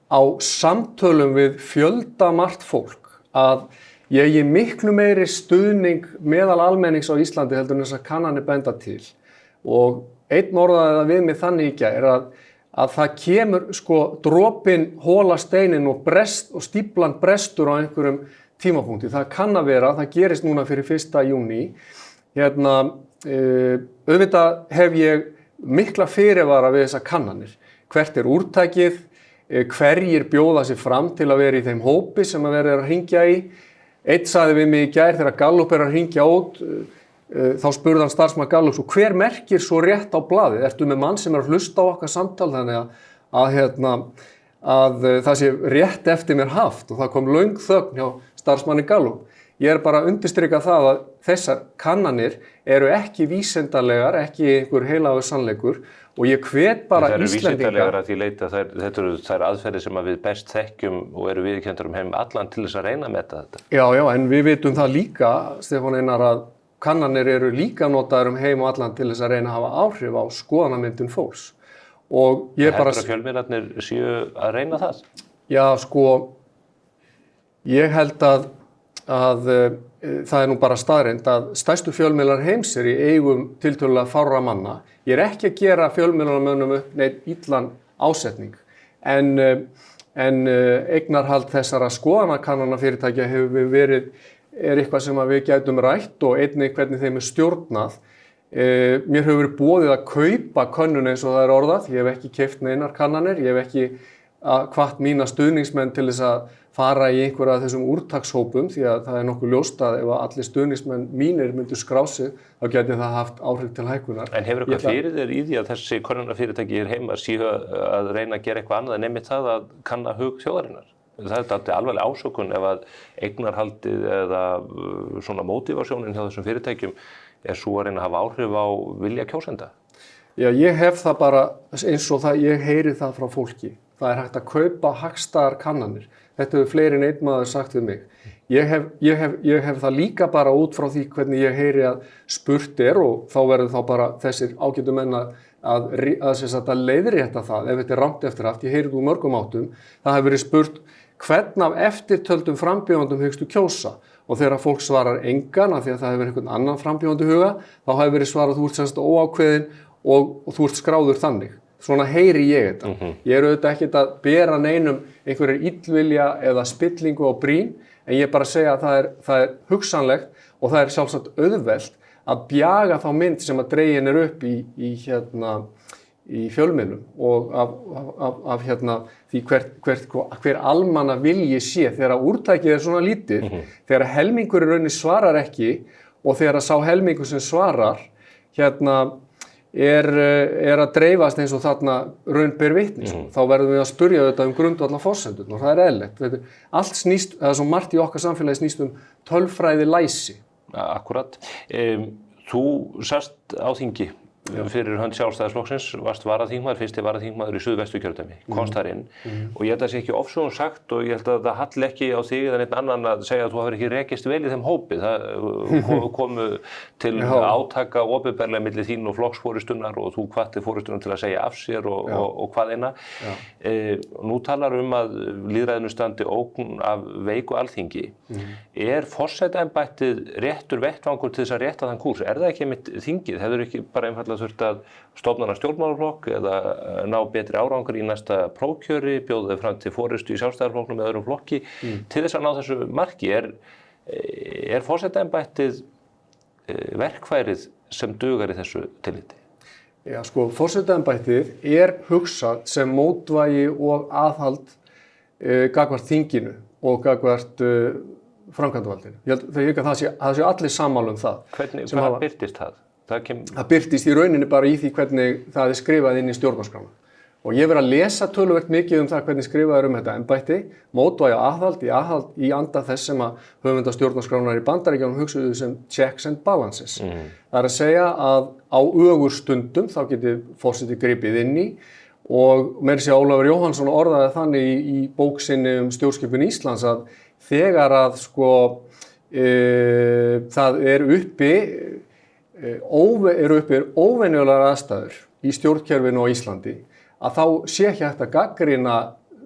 S11: á samtölum við fjöldamargt fólk að ég miklu meiri stuðning meðal almennings á Íslandi heldur en þess að kannanir benda til. Og einn orðaði það við mig þannig í gær að það kemur dropinn hóla steinin og stíflan brestur á einhverjum tímapunkti. Það kann að vera, það gerist núna fyrir 1. júní. Auðvitað hef ég mikla fyrirvara við þessar kannanir. Hvert úrtækið? Hverjir bjóða sig fram til að vera í þeim hópi sem að vera að hringja í. Einn sagði við mig í gær þegar Gallup að hringja út, þá spurði hann starfsmann Gallups og hver merkir svo rétt á blaðið? Ertu með mann sem að hlusta á okkar samtal þannig að það sé rétt eftir mér haft og það kom löng þögn hjá starfsmanni Gallup. Ég bara að undirstrika það að þessar kannanir eru ekki vísindalegar, ekki einhver heilagur sannleikur og ég hvet bara
S3: Íslendinga. Það eru vísindalegar að því leita þetta eru þær aðferðir sem við best þekkjum og eru viðurkendar heim allan til þess að reyna að meta þetta.
S11: Já, en við vitum það líka, Stefán Einar, að kannanir eru líka notaðar heim og allan til þess að reyna að hafa áhrif á skoðanamyndun fólks. Og ég bara...
S3: Heldur að fjölmiðlarnir séu að reyna það?
S11: Já, ég held að það nú bara staðreynd að stærstu fjölmiðlar heims í eigum tiltölulega fárra manna. Ég ekki að gera fjölmiðlarmönnum upp neitt illan ásetning, en eignarhald þessara skoðanakannana fyrirtækja er eitthvað sem við gætum rætt og einnig hvernig þeim stjórnað. Mér hefur verið boðið að kaupa könnun eins og það orðað. Ég hef ekki keypt neinar kannanir, ég hef ekki hvatt mína stuðningsmenn til þess að fara í einhverja af þessum úrtakshópum því að það nokkuð ljóst að ef allir stuðningsmenn mínir myndu skrá sig þá gæti það haft áhrif til hækkunar.
S3: En hefur eitthvað fyrir þér í því að þessi könnunarfyrirtæki heima séu að reyna að gera eitthvað annað en einmitt það að kanna hug þjóðarinnar? Það alvarleg ásökun ef að eignarhaldið eða svona mótivasjónin hjá þessum fyrirtækjum svo að reyna að hafa áhrif á vilja kjósenda.
S11: Já, ég hef það bara eins og það, ég heyri það frá fólki. Það hægt að kaupa hagstæðar kannanir. Þetta hefur fleiri en einn maður sagt við mig. Ég hef það líka bara út frá því hvernig ég heyri að spurt og þá verður þá bara þessir ágætu menn að leiðrétta það ef þetta rangt eftirhaft. Ég heyri það úr mörgum áttum. Það hefur verið spurt hvern af eftirtöldum frambjóðandum hyggstu kjósa og þegar fólk svarar engan af því að það hefur einhvern annan frambjóðandi huga þá hefur verið svarað þú ert semst óákveðin og þú ert skráður þannig. Svona heyri ég þetta. Ég auðvitað ekkert að bera neinum einhverjir illvilja eða spillingu á brýn en ég bara segja að það er hugsanlegt og það sjálfsagt auðvelt að bjaga þá mynd sem að dregin upp í fjölmiðlum og af því hver almanna vilji sé þegar úrtækið svona lítið, þegar helmingur í rauninni svarar ekki og þegar sá helmingur sem svarar er að dreifast eins og þarna raun ber vitni. Þá verðum við að spyrja þetta grundvallar forsendur og það eðlilegt. Allt snýst, það svo margt í okkar samfélagi snýst tölfræði læsi.
S3: Akkurat. Þú sast á þingi fyrir hönd Sjálfstæðisflokksins, varst varaþingmaður, fyrsti varaþingmaður í Suðvesturkjördæmi, komst þar inn og ég held að það sé ekki ofsögum sagt og ég held að það halli ekki á þig eða neitt annan að segja að þú hafir ekki rekist vel í þeim hópi. Það komu til átaka opinberlega milli þín og flokksforystunnar og þú hvatti forystunum til að segja af sér og hvað eina. Nú talar að lýðræðinu standi ógn af veiku Alþingi. Er forsetaembættið réttur vettvangur til þess að rétta þann kúrs? Er það ekki einmitt þingið? Hefur ekki bara einfaldlega þurft að stofna stjórnmálaflokk eða ná betri árangur í næsta prófkjöri, bjóða þau fram til forystu í Sjálfstæðisflokknum eða öðrum flokki til þess að ná þessu marki? Er forsetaembættið verkfærið sem dugar í þessu tilliti?
S11: Já, forsetaembættið hugsað sem mótvægi og aðhald gagnvart þinginu og gagnvart framkvæmdarvaldinu. Ég held að það sé allir sammála það.
S3: Hvað birtist það?
S11: Það birtist í rauninni bara í því hvernig það skrifað inn í stjórnarskrána. Og ég verið að lesa töluvert mikið það hvernig skrifað þetta embætti, mótvægi og aðhald í anda þess sem að höfundar stjórnarskránar í Bandaríkjunum hugsuðu sem checks and balances. Það að segja að á ögurstundum þá geti forseti gripið inn í og meira að segja Ólafur Jóhannsson orðaði þannig í bók sinni stjórnskipun Íslands að þegar að það eru uppi óvenjulegar aðstæður í stjórnkerfinu á Íslandi að þá sé ekki hægt að gagnrýna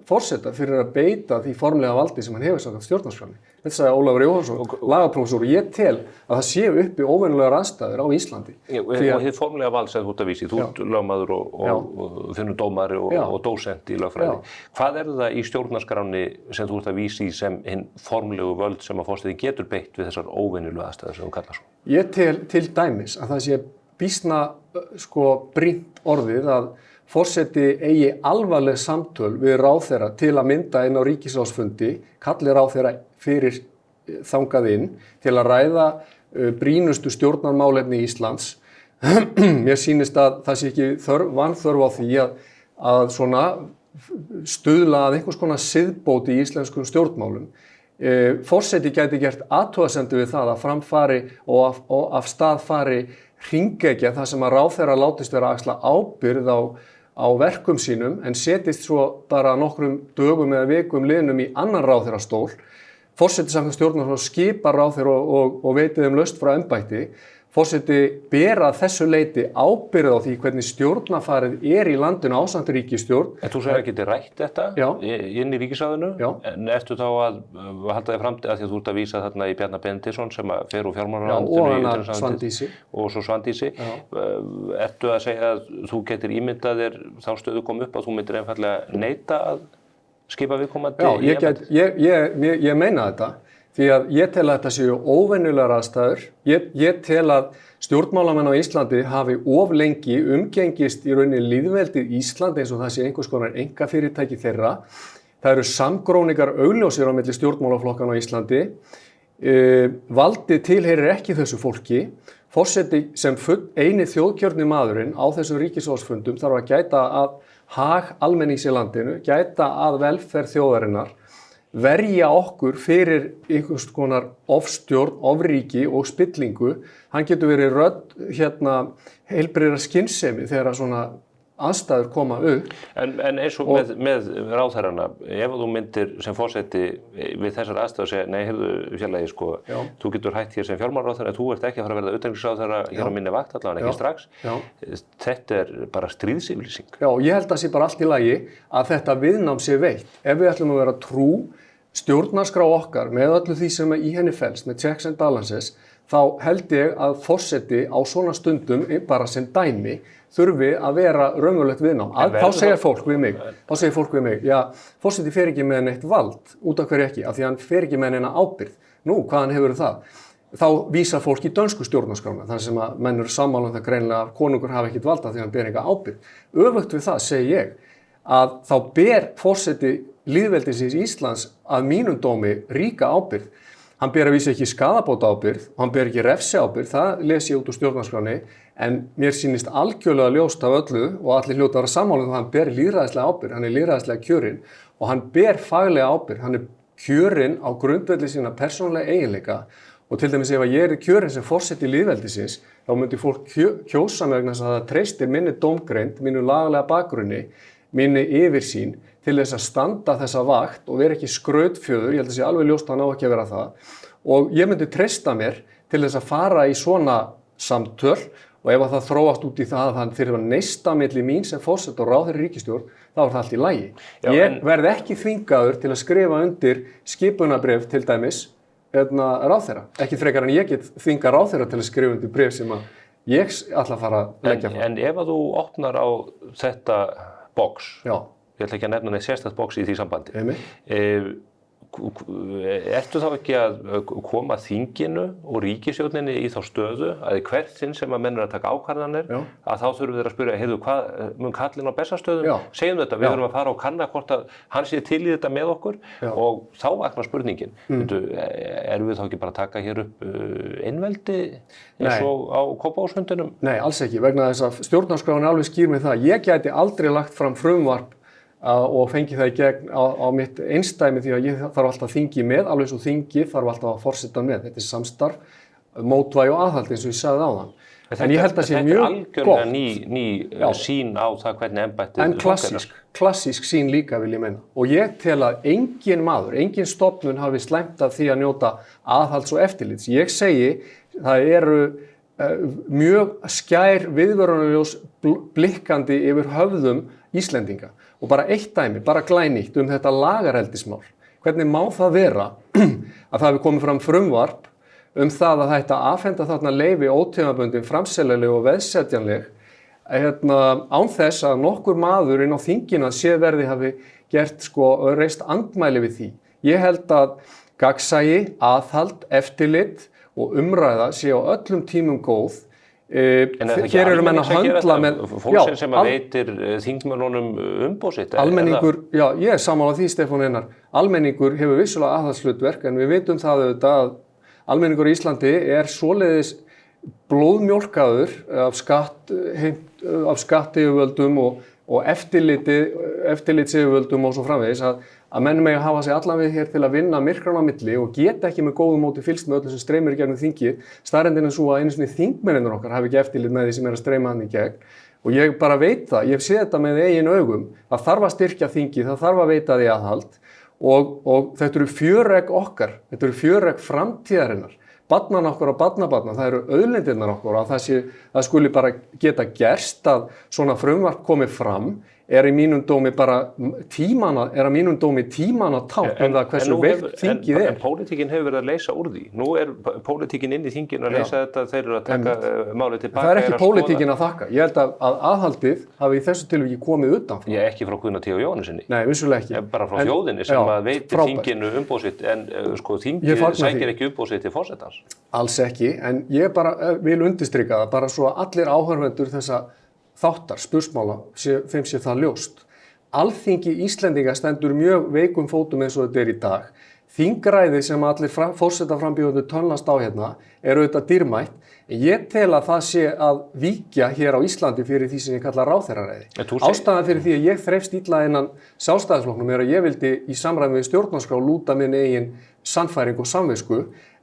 S11: forseta fyrir að beita því formlega valdi sem hann hefur samkvæmt stjórnarskránni. Þetta sagði Ólafur Jóhannsson, lagaprófessor, og ég tel að það séu uppi óvenjulegar aðstæður á Íslandi.
S3: Og þið formlega vald sem þú ert að vísi, þú ert lögmaður og finnur dómari og dósent í lögfræði. Hvað það í stjórnarskránni sem þú ert að vísi sem hinn formlegu völd sem að forseti getur beitt við þessar óvenjulegu aðstæður sem þú kallar svo?
S11: Ég tel til dæmis að það sé býsna brýnt orðið að forseti eigi alvarleg samtöl við ráðherra til að mynda inn á ríkisráðsfundi, kalli ráðherra fyrir þangað inn til að ræða brýnustu stjórnarmálefni Íslands. Mér sýnist að það sé ekki vanþörf á því að svona stuðla að einhvers konar siðbót í íslenskum stjórnmálum. Forseti gæti gert athugasemdir við það að framfari og af stað fari hringekja þar sem að ráðherra látist vera að axla ábyrgð á verkum sínum en setist svo bara nokkrum dögum eða vikum liðnum í annan ráðherrastól. Forseti samkvæmt stjórnarskrá skipar ráðherra og veiti þeim lausn frá embætti. Forseti ber að þessu leyti ábyrgð á því hvernig stjórnarfarið í landinu ásamt ríkisstjórn.
S3: En þú segir ekki rætt þetta inn í ríkisráðinu, en ertu þá að halda þig fram að því að þú ert að vísa þarna í Bjarna Benediktsson sem að fer úr fjármálaráðuneytinu og svo Svandísi. Ertu að segja að þú getur ímyndað þér þá stöðu kom upp að þú myndir einfaldlega neita að skipa viðkomandi?
S11: Já, ég meina þetta. Því að ég tel að þetta séu óvenjulegar aðstæður. Ég tel að stjórnmálamenn á Íslandi hafi of lengi umgengist í rauninni lýðveldið Ísland eins og það sé einhvers konar einkafyrirtæki þeirra. Það eru samgróningar augljósir á milli stjórnmálaflokkana á Íslandi. Valdið tilheyrir ekki þessu fólki. Forseti sem eini þjóðkjörni maðurinn á þessum ríkisráðsfundum þarf að gæta að hag almennings í landinu, gæta að velferð þjóðarinnar, verja okkur fyrir einhvers konar ofstjórn, ofríki og spillingu. Hann getur verið rödd heilbrigðrar skynsemi þegar svona aðstæður koma upp.
S3: En eins og með ráðherrana, ef þú myndir sem forseti við þessar aðstæður segja, nei, heyrðu fjarlægi, sko, þú getur hætt hér sem fjármálaráðherra, þú ert ekki að fara að verða utanríkisráðherra hér á minni vakt, allavega ekki strax. Þetta bara stríðsyfirlýsing.
S11: Já, ég held að sé bara allt í lagi að þetta viðnám sé veitt. Ef við ætlum að vera trú stjórnarskrá okkar með öllu því sem í henni felst, með checks and balances, þá held ég að forseti á svona stundum, bara sem dæmi, þurfi að vera raunverulegt viðnám. Þá segir fólk við mig, já, forseti fer ekki með neitt vald, út af hverju ekki, af því hann fer ekki með neina ábyrgð. Nú, hvaðan hefur það? Þá vísar fólk í dönsku stjórnarskrána, þar sem að menn eru sammála það greinilega að konungur hafi ekkert vald af því hann ber enga ábyrgð. Öfugt við það segi ég að þá ber forseti lýðveldisins Íslands að mínum dómi ríka ábyrgð. Hann ber að vísa ekki skaðabótaábyrgð og hann ber ekki refsiábyrgð, það les ég út úr stjórnarskráni, en mér sýnist algjörlega ljóst af öllu og allir hljóta að vera sammála að hann ber lýðræðislega ábyrgð, hann er lýðræðislega kjörinn og hann ber faglega ábyrgð, hann er kjörinn á grundvelli sína persónulega eiginleika og til dæmis ef ég er kjörinn sem forseti lýðveldisins, þá myndi fólk kjósa mig vegna þess að það treystir minni dómgreind, mínu lagalega bakgrunni, minni yfirsýn til þess að standa þessa vakt og vera ekki skrautfjöður, ég held að sé alveg ljóst að hann á ekki að vera það og ég myndi treysta mér til þess að fara í svona samtöl og ef það þróast út í það að hann þyrfti að neista milli mín sem forseti og ráðherra í ríkisstjórn, þá er það allt í lagi. Ég verð ekki þvingaður til að skrifa undir skipunarbréf til dæmis ráðherra, ekki frekar en ég get þvingað ráðherra til að skrifa undir bréf sem að ég ætla að fara að leggja fram.
S3: En ef að þú opnar á þetta box, ég ætla ekki að nefna neitt sérstakt box í því sambandi. Ertu þá ekki að koma þinginu og ríkisstjórninni í þá stöðu að í hvert sinn sem að menn eru að taka ákvarðanir að þá þurfum við að spyrja, heyrðu, hvað mun kallinn á Bessastöðum? Segjum þetta, við þurfum að fara og kanna hvort að hann sé til í þetta með okkur og þá vaknar spurningin. Erum við þá ekki bara að taka hér upp einveldi eins og á Kópavogsfundinum?
S11: Nei, alls ekki, vegna þess að stjórnarskráin er alveg skýr með það. Ég gæti aldrei lagt fram frumvarp og fengi það í gegn á mitt einstæmi því að ég þarf alltaf þingi með, alveg svo þingi þarf alltaf að forseta með. Þetta er samstarf, mótvægi og aðhald eins og ég sagði áðan. En ég held að sé mjög gott.
S3: Þetta er algjörlega ný sín á það hvernig embættið
S11: fungerar. En klassísk sín líka vil ég meina. Og ég tel að engin maður, engin stofnun hafi slæmt af því að njóta aðhalds og eftirlits. Ég segi, það eru mjög skær viðvörunarljós blikkandi yfir höfðum Íslendinga. Og bara eitt dæmi, bara glænýtt þetta lagareldismál. Hvernig má það vera að það hefur komið fram frumvarp það að þetta afhenda þarna leyfi ótímabundin, framseljanleg og veðsetjanleg án þess að nokkur maður inn á þinginu að séðverði hafi gert reist andmæli við því. Ég held að gagnsæi, aðhald, eftirlit og umræða sé á öllum tímum góð. Hér eru menn að höndla með
S3: fólksinn sem að veitir þingmönnunum umboð sitt.
S11: Almenningur, já, ég er sammála því, Stefán Einar. Almenningur hefur vissulega aðhaldshlutverk en við vitum það auðvitað að almenningur í Íslandi er svoleiðis blóðmjólkaður af skattyfirvöldum og eftirlitsyfirvöldum og svo framvegis að menn mega hafa sig allan við hér til að vinna myrkran á milli og geta ekki með góðum móti fylgst með öllu sem streymir í gegnum þingið. Staðreyndin er svo að einu sinni þingmennirnir okkar hafi ekki eftirlit með því sem að streyma hann í gegn. Og ég bara veit það, ég sé þetta með eigin augum, það þarf að styrkja þingið, það þarf að veita því aðhald og þetta eru fjöregg okkar, þetta eru fjöregg framtíðarinnar, barnan okkar og barnabarna, það eru auðlindirnar okkar og það skuli bara geta gerst að svona frumvarp komið fram er í mínum dómi tímanna tákn það hversu veikt þingið er.
S3: En pólitíkin hefur verið að leysa úr því. Nú er pólitíkin inn í þinginu að leysa þetta, þeir eru að taka málið tilbaka.
S11: Það er ekki pólitíkin að þakka. Ég held að aðhaldið hafi í þessu tilviki komið utanfrá.
S3: Ég ekki frá Guðna T. Jóhannesinni.
S11: Nei, vissulega ekki.
S3: Bara frá þjóðinni sem að veitir þinginu umboð sitt, en sko þingið sækir ekki umboð sitt til forsetans.
S11: Alls ekki, en ég bara vil undirstrika það, bara svo að allir áhorfendur þessa þáttar, spursmála, þeim sé það ljóst. Alþingi Íslendinga stendur mjög veikum fótum eins og þetta er í dag. Þingræði sem allir forsetaframbjóðendur tönnlast á hérna er auðvitað dýrmætt, en ég tel að það sé að víkja hér á Íslandi fyrir því sem ég kalla ráðherraræði. Ástæðan fyrir því að ég þreifst illa innan Sjálfstæðisflokknum er að ég vildi í samræmi við stjórnarskrá lúta minn eigin sannfæring og samvisku.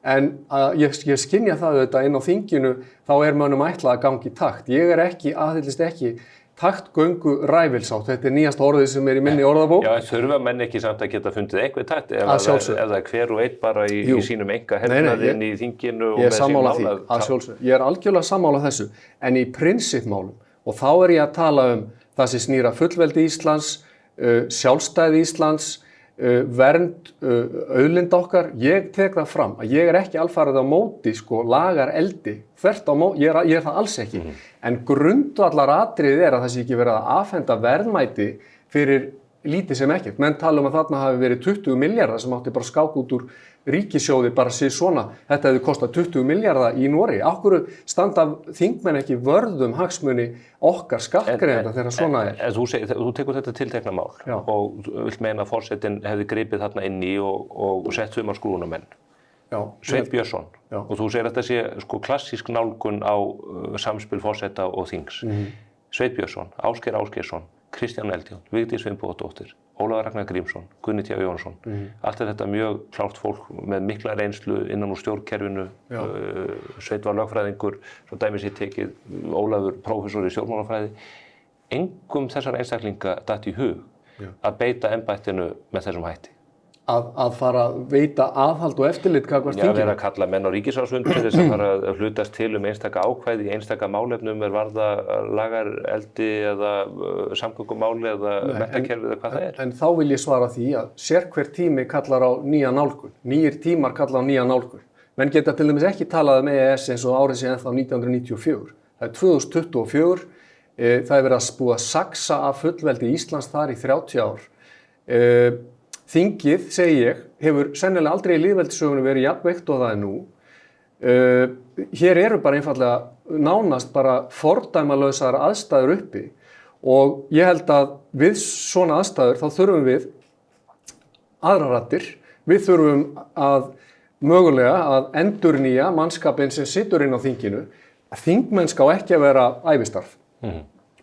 S11: En ég skynja það auðvitað inn á þinginu, þá er mönnum ætlað að gangi í takt. Ég er aðhyllist ekki taktgöngu ræfilsátt. Þetta er nýjasta orðið sem er í minni orðabók.
S3: Já, þurfa menn ekki samt að geta fundið einhver takt ef það er hver og einn bara í sínum enga hernaði inn í þinginu og með sín mála.
S11: Ég er algjörlega sammála þessu, en í prinsippmálum, og þá er ég að tala það sem snýr að fullveldi Íslands, sjálfstæði Íslands, vernd auðlinda okkar, ég tek það fram að ég er ekki alfarið á móti lagar eldi, þvert á móti, ég er það alls ekki, en grundvallar atriðið er að það sé ekki verið að afhenda verðmæti fyrir lítið sem ekkert. Menn tala að þarna hafi verið 20 milljarðar sem átti bara skák út úr ríkissjóði bara sér svona, þetta hefði kostað 20 milljarða í Noregi. Af hverju standa þingmenn ekki vörðum hagsmuni okkar skattgreiðenda þegar svona er?
S3: Þú tekur þetta tiltekna mál og vilt meina að forsetinn hefði gripið þarna inn í og sett sumarskrúnamenn. Sveinn Björnsson. Og þú segir að þetta sé klassísk nálgun á samspil forseta og þings. Sveinn Björnsson, Ásgeir Ásgeirsson, Kristján Eldjárn, Vigdís Finnbogadóttir, Ólafur Ragnar Grímsson, Guðni T. Jóhannesson. Allt er þetta mjög klárt fólk með mikla reynslu innan úr stjórnkerfinu. Sveinn var lögfræðingur, svo dæmis ég tekið Ólafur prófessor í stjórnmálafræði. Engum þessar einstaklinga datt í hug að beita embættinu með þessum hætti.
S11: Að fara að veita aðhald og eftirlit gagnvart þinginu.
S3: Já, vera að kalla menn á ríkisráðsfund til þess að fara að hlutast til einstaka ákvæði í einstaka málefnum varða lagar eldi eða samgöngumáli eða menntakerfið eða hvað það er.
S11: En þá vil ég svara því að sérhver tími kallar á nýja nálgun. Nýjir tímar kalla á nýja nálgun. Menn geta til dæmis ekki talað EES eins og árið sé ennþá 1994. Það er 2024. Það er verið að búið að saxa af fullveldi Íslands þar í 30 ár. Þingið, segi ég, hefur sennilega aldrei í lýðveldissögunni verið jafnveikt og það er nú. Hér eru bara einfallega nánast bara fordæmalausar aðstæður uppi og ég held að við svona aðstæður þá þurfum við aðrar raddir. Við þurfum að mögulega að endurnýja mannskapinn sem situr inn á þinginu. Þingmennska á ekki að vera ævistarf.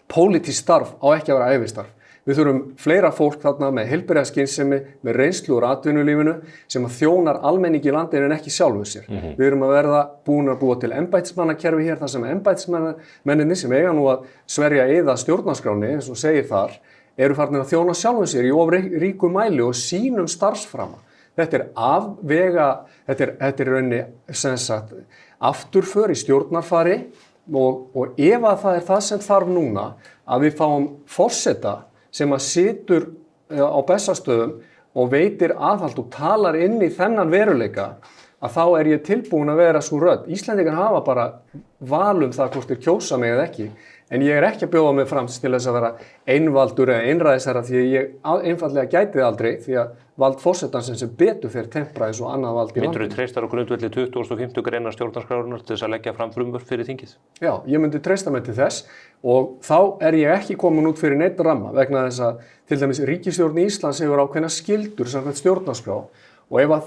S11: Pólitískt starf á ekki að vera ævistarf. Við þurfum fleira fólk þarna með heilbrigðisskynsemi, með reynslu úr atvinnulífinu sem að þjónar almenningi í landinu en ekki sjálfu sér. Við erum að verða búin að búa til embættismannakerfi hér þar sem embættismennirnir sem eiga nú að sverja eða stjórnarskráni, eins og segir þar, eru farnir að þjóna sjálfu sér í of ríku mæli og sínum starfsframa. Þetta er þetta er rauninni sem sagt afturför í stjórnarfari og ef að það er það sem þarf núna að við fáum forseta sem að situr á Bessastöðum og veitir aðhald og talar inn í þennan veruleika, að þá er ég tilbúin að vera svo rödd. Íslendingar hafa bara val það hvort þeir kjósa mig eða ekki, en ég er ekki að bjóða mig fram til þess að vera einvaldur eða einræðisherra því að ég einfaldlega gæti það aldrei því að vald forsetans sem betur fer tempra eins og annað vald í landinu.
S3: Myndirðu treysta á grundvelli 25. greinar stjórnarskrárinnar til þess að leggja fram frumvörp fyrir þingið?
S11: Já, ég myndi treysta mig til þess og þá er ég ekki komin út fyrir neinn ramma vegna þess að til dæmis ríkisstjórn Íslands hefur ákveðna skyldur samkvæmt stjórnarskrá og ef að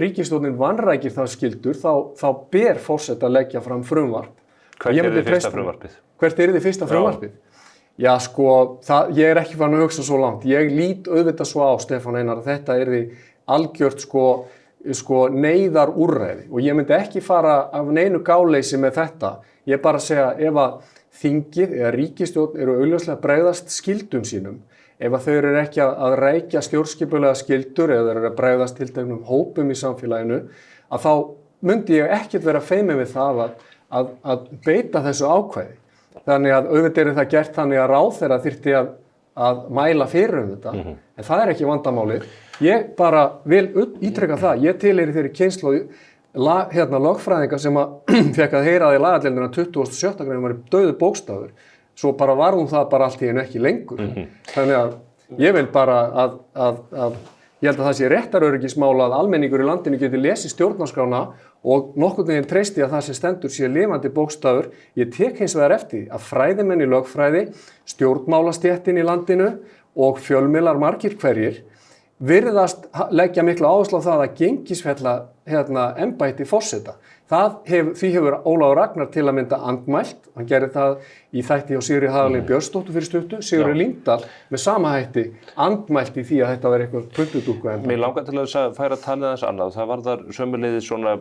S11: ríkisstjórnin vanrækir það skyldur þá ber forseta að leggja fram frumvarp.
S3: Hvert er þið fyrsta frumvarpið?
S11: Hvert er þið fyrsta frumvarpið? Já, sko, ég ekki farin að hugsa svo langt. Ég lít auðvitað svo á, Stefán Einar, að þetta yrði algjört sko neyðarúrræði og ég myndi ekki fara af neinu gáleysi með þetta. Ég bara segja ef að þingið eða ríkisstjórn eru augljóslega bregðast skyldum sínum, ef að þau eru ekki að rækja stjórnskipulega skyldur eða eru að bregðast tilteknum hópum í samfélaginu, að þá myndi ég ekkert vera feiminn við það að beita þessu ákvæði. Þannig að auðvitað það gert þannig að ráðherra þyrfti að mæla fyrir þetta, en það ekki vandamálið. Ég bara vil ítreka það, ég tilheyri þeirri kynslóð lögfræðinga sem fekk að heyra að í lagadeildinni að 27. grein var dauður bókstafur, svo bara var hún það bara allt í einu ekki lengur. Þannig að ég vil bara ég held að það sé réttaröryggismál að almenningur í landinu geti lesið stjórnarskrána og nokkurn veginn treysti að það sem stendur sé lifandi bókstafur. Ég tek hins vegar eftir að fræðimenn í lögfræði, stjórnmálastéttin í landinu og fjölmiðlar margir hverjir virðast leggja mikla áherslu á það að gengisfella embætti forseta. Því hefur Ólafur Ragnar til að mynda andmælt, hann gerði það í þætti hjá Sigríði Hagalín Björnsdóttur fyrir stuttu, Sigurður Líndal með sama hætti andmælt í því að þetta veri eitthvað puntudúkku.
S3: Mér langar til að færa talið aðeins annað, það varðar sömuleiðis svona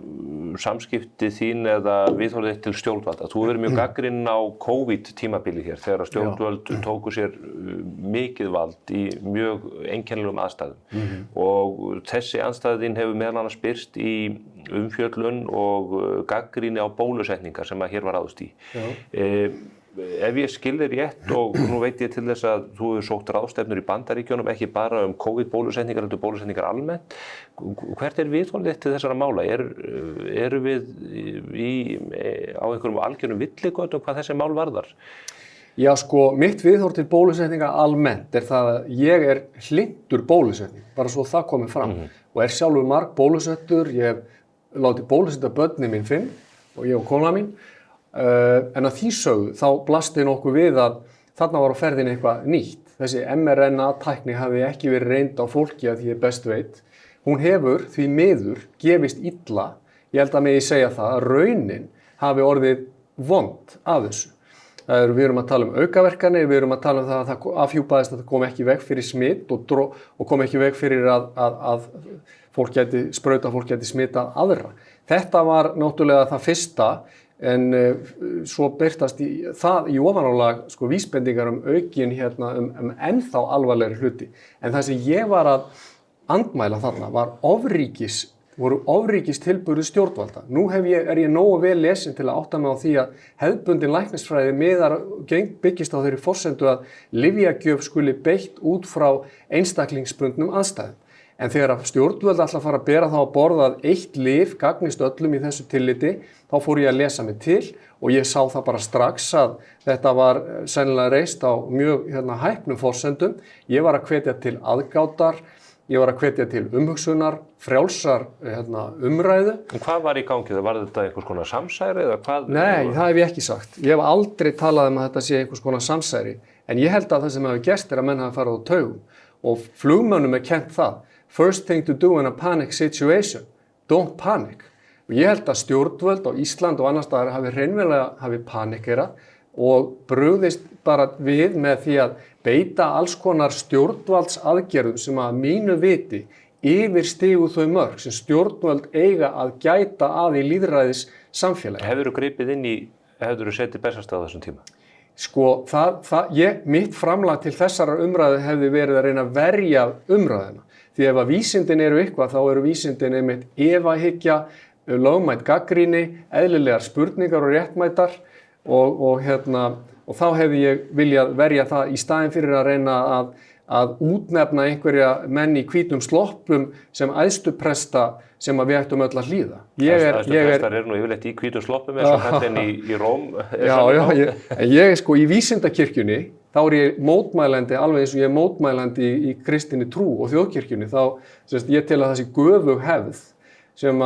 S3: samskipti þín eða viðhorfið til stjórnvalda. Þú hefur verið mjög gagnrýninn á COVID-tímabili hér þegar stjórnvöld tóku sér mikið vald í mjög einkennilegum aðstæðum og þessi andstæða þín hefur meðal annars birst í umfjöllun og gagnrýni á bólusetningar sem að hér var ráðist í. Ef ég skil þér rétt og nú veit ég til þess að þú hefur sótt ráðstefnur í Bandaríkjunum ekki bara COVID-bólusetningar heldur bólusetningar almennt. Hvert viðhorfið til þessara mála? Eru við á einhverjum algjörum villigötum hvað þessi mál varðar?
S11: Já, sko, mitt viðhorf til bólusetninga almennt það að ég hlynntur bólusetning, bara svo það komið fram og sjálfur marg bólusettur, ég hef látið bólusetta börnin mín 5 og ég og kona mín, en að því sögðu þá blasti nokkuð við að þarna var á ferðinni eitthvað nýtt. Þessi mRNA-tækni hafi ekki verið reynd á fólki að því ég best veit. Hún hefur því miður gefist illa, ég held að megi segja það, að raunin hafi orðið vond af þessu. Við erum að tala um aukaverkanir, við erum að tala um það að það afhjúpaðist að það kom ekki veg fyrir smitt og kom ekki veg fyrir að fólk gæti smitað aðra. Þetta var náttúrulega það fyrsta, en svo birtast það í ofanálag vísbendingar aukin ennþá alvarlegri hluti. En það sem ég var að andmæla þarna voru ofríkis tilburði stjórnvalda. Nú er ég nógu vel lesin til að átta mig á því að hefðbundin læknisfræði byggist á þeirri forsendu að lyfjagjöf skuli beitt út frá einstaklingsbundnum aðstæðum. En þegar stjórnvöld ætla að fara að bera þá að borða að eitt lyf gagnist öllum í þessu tilliti, þá fór ég að lesa mig til og ég sá það bara strax að þetta var sennilega reist á mjög hæpnum forsendum. Ég var að hvetja til aðgátar, ég var að hvetja til umhugsunar, frjálsar umræðu.
S3: En hvað var í gangi? Var þetta einhvers konar samsæri eða hvað?
S11: Nei, það hef ég ekki sagt. Ég hef aldrei talað um að þetta sé einhvers konar samsæri, en ég held að það sem hefur gerst að menn hafa farið á taugum og flugmönnum kennt það. First thing to do in a panic situation, don't panic. Og ég held að stjórnvöld á Ísland og annars staðar hafi panikerað og brugðist bara við með því að beita alls konar stjórnvaldsaðgerðum sem að mínu viti yfirstigu þau mörk sem stjórnvöld eiga að gæta að í lýðræðis samfélagi.
S3: Hefurðu gripið inn í, hefurðu setið Bessastaði á þessum tíma?
S11: Sko, mitt framlag til þessara umræðu hefði verið að reyna að verja umræðuna. Því ef að vísindin eru eitthvað, þá eru vísindin einmitt efahyggja, lögmætt gagnrýni, eðlilegar spurningar og réttmætar og þá hefði ég viljað verja það í staðinn fyrir að reyna að útnefna einhverja menn í hvítum sloppum sem æðstupresta sem við ættum öll að hlýða.
S3: Æðstuprestar eru nú yfirleitt í hvítum sloppum eins og þetta í Róm.
S11: Ég sko í vísindakirkjunni, þá ég mótmælandi, alveg eins og ég mótmælandi í kristinni trú og þjóðkirkjunni, þá ég tel að þessi göfug hefð sem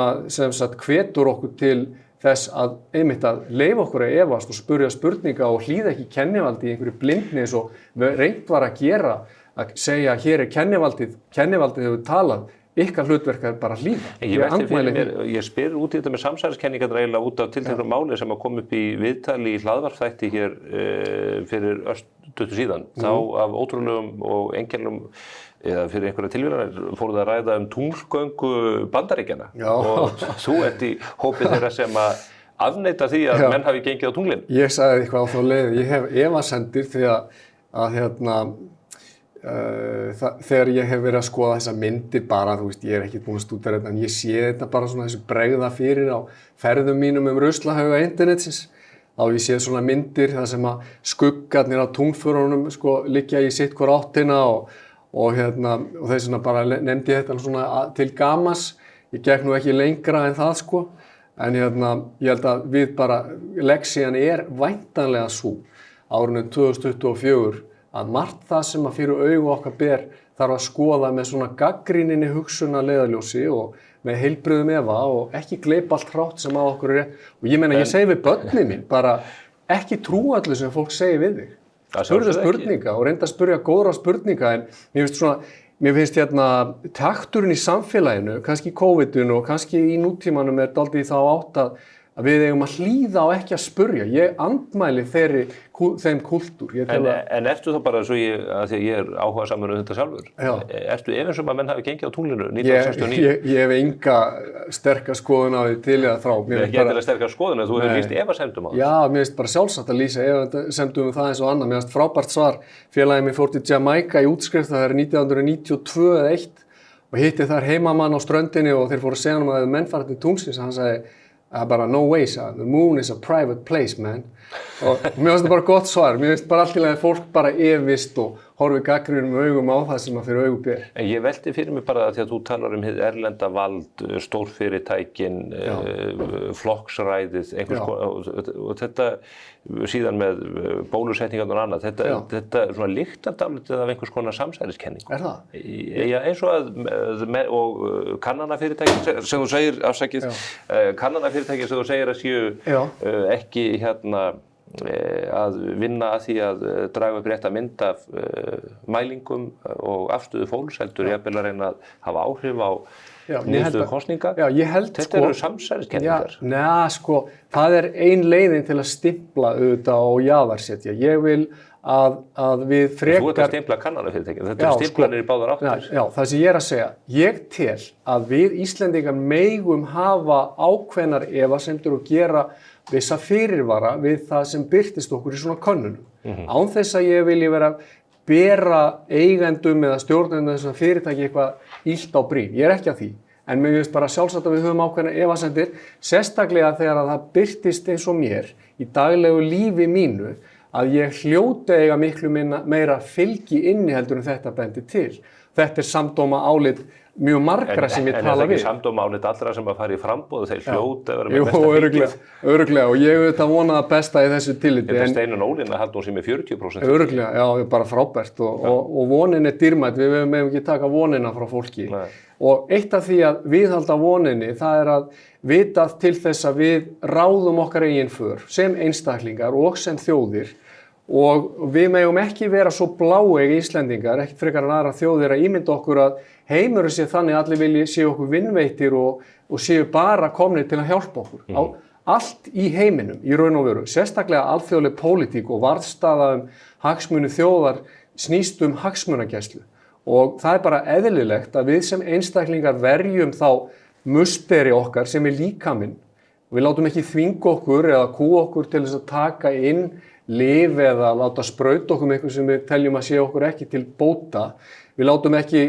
S11: hvetur okkur til þess að einmitt að leyfa okkur að efast og spurja spurninga og hlýða ekki kennivaldi í einhverju blindni eins og reynt var að gera, að segja hér kennivaldið hefur talað, ykkar hlutverk bara að hlýða.
S3: Ég spyr út í þetta með samsæriskenningar eiginlega út af tilteknum máli sem að kom upp í viðtali í hlaðvarpsþætti hér fyrir stuttu síðan. Þá af ótrúlegum og einkennum eða fyrir einhverja tilvíðanir fóruð að ræða tunglgöngu Bandaríkjanna og þú ert í hópi þeirra sem að afneita því að menn hafi gengið á tunglin.
S11: Ég sagði eitthvað á þá leið, ég hef efasemdir því að þegar ég hef verið að skoða þessar myndir bara, þú veist, ég er ekki búinn að stúdera þetta en ég sé þetta bara svona þessu bregða fyrir á ferðum mínum ruslahauga internetsins. Þá ég sé svona myndir þar sem að skuggarnir á tunglförunum liggja í sitt hvor áttina og þess vegna bara nefndi ég þetta svona til gamans. Ég gekk nú ekki lengra en það en ég held að við bara, lexían væntanlega sú árinu 2024 að margt það sem að fyrir augu okkar ber þarf að skoða með svona gagnrýninni hugsunar leiðarljósi og með heilbrigðum efa og ekki gleypa allt hrátt sem að okkur og ég meina ég segi við börnin mín bara ekki trúa öllu sem fólk segir við þig. Spurðu spurninga og reynda að spyrja góðra spurninga en mér finnst takturinn í samfélaginu, kannski í COVID-inu og kannski í nútímanum dálítið þá átt að við eigum að hlýða og ekki að spurja. Ég andmæli þeim kúltúr.
S3: En ertu þá bara, að því ég áhugasamur þetta sjálfur, ertu efins að menn hafi gengið á tunglinu 1969?
S11: Ég hef enga sterka skoðun á því til eða frá.
S3: Ekki endilega sterka skoðun, þú hefur lýst efasemdum á það.
S11: Já, mér finnst bara sjálfsagt að lýsa efasemdum það eins og annað. Mér finnst frábært svar. Félagið mér fór til Jamaica í útskrift, það 1992 eða 1 og hitti þar heimamann á ströndinni og þeir fóru að segja að menn fara til tunglsins, hann sagði bara no way, the moon is a private place, man. Og mér finnst það bara gott svar. Mér finnst bara allt í lagi að fólk bara efist og horfi gagnrýnum augum á það sem að fyrir augum ber.
S3: En ég velti fyrir mig bara því að þú talar hið erlenda vald, stórfyrirtækin, flokksræðið, og þetta síðan með bólusetningar og annað, þetta svona lyktar dálítið af einhvers konar samsæriskenningu.
S11: Það?
S3: Já, eins og kannanafyrirtækin sem þú segir, kannanafyrirtækin sem þú segir að séu ekki að vinna að því að draga upp rétta mynd af mælingum og afstöðu fólks heldur jafnvel að reyna að hafa áhrif á niðurstöðu kosninga.
S11: Já, ég held
S3: þetta eru samsæriskenningar.
S11: Það ein leiðin til að stimpla auðvitað og jaðarsetja. Ég vil að við frekar...
S3: Þú ert að stimpla kannanafyrirtækin, þetta eru stimplanir í báðar áttir.
S11: Já, það sem ég að segja. Ég tel að við Íslendingar megum hafa ákveðnar efasemdir og gera vissa fyrirvara við það sem birtist okkur í svona könnunum. Án þess að ég vilji vera bera eigendum eða stjórnendum þessum fyrirtæki eitthvað illt á brýn. Ég ekki að því. En mér finnst bara sjálfsagt að við höfum ákveðnar efasemdir, sérstaklega þegar að það birtist eins og mér í daglegu lífi mínu að ég hljóti eiga miklu meira fylgi inni heldur en þetta bendi til. Þetta samdóma álit mjög margra sem ég tala við.
S3: En er það ekki samdóma álit allra sem að fara í framboð þeir hljóti að vera með besta fylgið?
S11: Jú, örugglega og ég auðvitað vona það besta í þessu tilliti.
S3: Þetta Steinunn Ólína haldi hún sem 40%.
S11: Örugglega, já, bara frábært og vonin dýrmætt, við megum ekki taka vonina frá fólki. Nei. Og eitt af því að viðhalda voninni, það að vita til þess að við ráðum okkar eigin för sem einstaklingar og sem þjóðir og við megum ekki vera svo bláeygir Íslendingar, ekkert frekar en aðra þjóðir að ímynda okkur að heimurinn sé þannig að allir vilji séu okkur vinnveittir og séu bara komnir til að hjálpa okkur. Allt í heiminum, í raun og veru, sérstaklega alþjóðleg pólitík og varðstaða hagsmuni þjóðar snýst hagsmunagæslu. Og það bara eðlilegt að við sem einstaklingar verjum þá musteri okkar sem líkaminn. Við látum ekki þvinga okkur eða kúa okkur til þess að taka inn lyf eða láta sprauta okkur með eitthvað sem við teljum að sé okkur ekki til bóta. Við látum ekki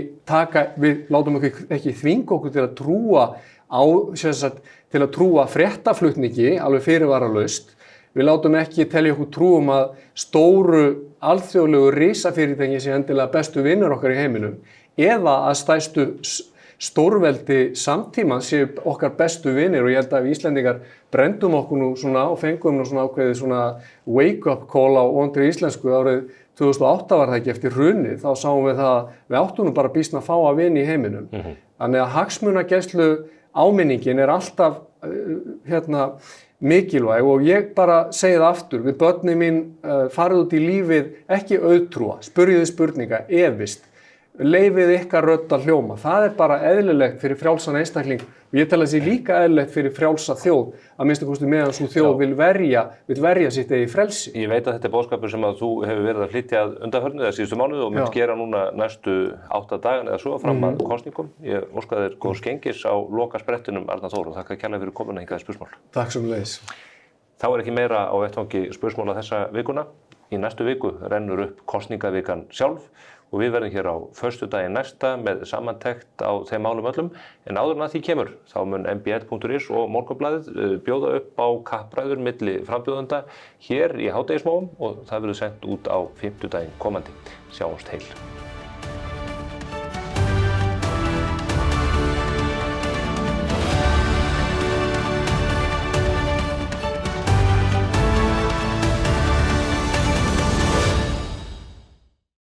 S11: þvinga okkur til að trúa fréttaflutningi alveg fyrirvaralaust. Við látum ekki telja okkur trúum að stóru alþjóðlegu risafyrirtæki sé endilega bestu vinnur okkar í heiminum eða að stærstu stórveldi samtímans séu okkar bestu vinir og ég held að við Íslendingar brendum okkur nú svona og fengum nú svona ákveðið svona wake-up call á vondri íslensku árið 2008 var það ekki eftir hrunið, þá sáum við það að við áttum nú bara býsna að fá að vinna í heiminum. Þannig að hagsmunagæslu áminningin alltaf mikilvæg og ég bara segi það aftur, við börnin mín farið út í lífið ekki auðtrúa, spurjiði spurninga, efist. leyfið ykkar rödd að hljóma. Það bara eðlilegt fyrir frjálsan einstakling og ég tel að það sé líka eðlilegt fyrir frjálsa þjóð að minnsta kosti meðan sú þjóð vill verja sitt eigið frelsi.
S3: Ég veit að þetta boðskapur sem að þú hefur verið að flytja undanfarnu eða síðustu mánuði og mynd gera núna næstu 8 dagana eða svo fram að kosningum. Ég óska þér góðs gengis á lokasprettinum, Arnar Þór, og þakka kærlega fyrir komuna hingað í Spursmál.
S11: Takk sömuleiðis.
S3: Þá ekki meira á vettvangi Spursmála þessa vikuna. Í næstu viku rennur upp kosningavikan sjálf og við verðum hér á föstudaginn næsta með samantekt á þeim málum öllum. En áður en að því kemur, þá mun mbl.is og Morgunblaðið bjóða upp á kappræður milli frambjóðenda hér í hádegismóum og það verður sendt út á fimmtudaginn komandi. Sjáumst heil.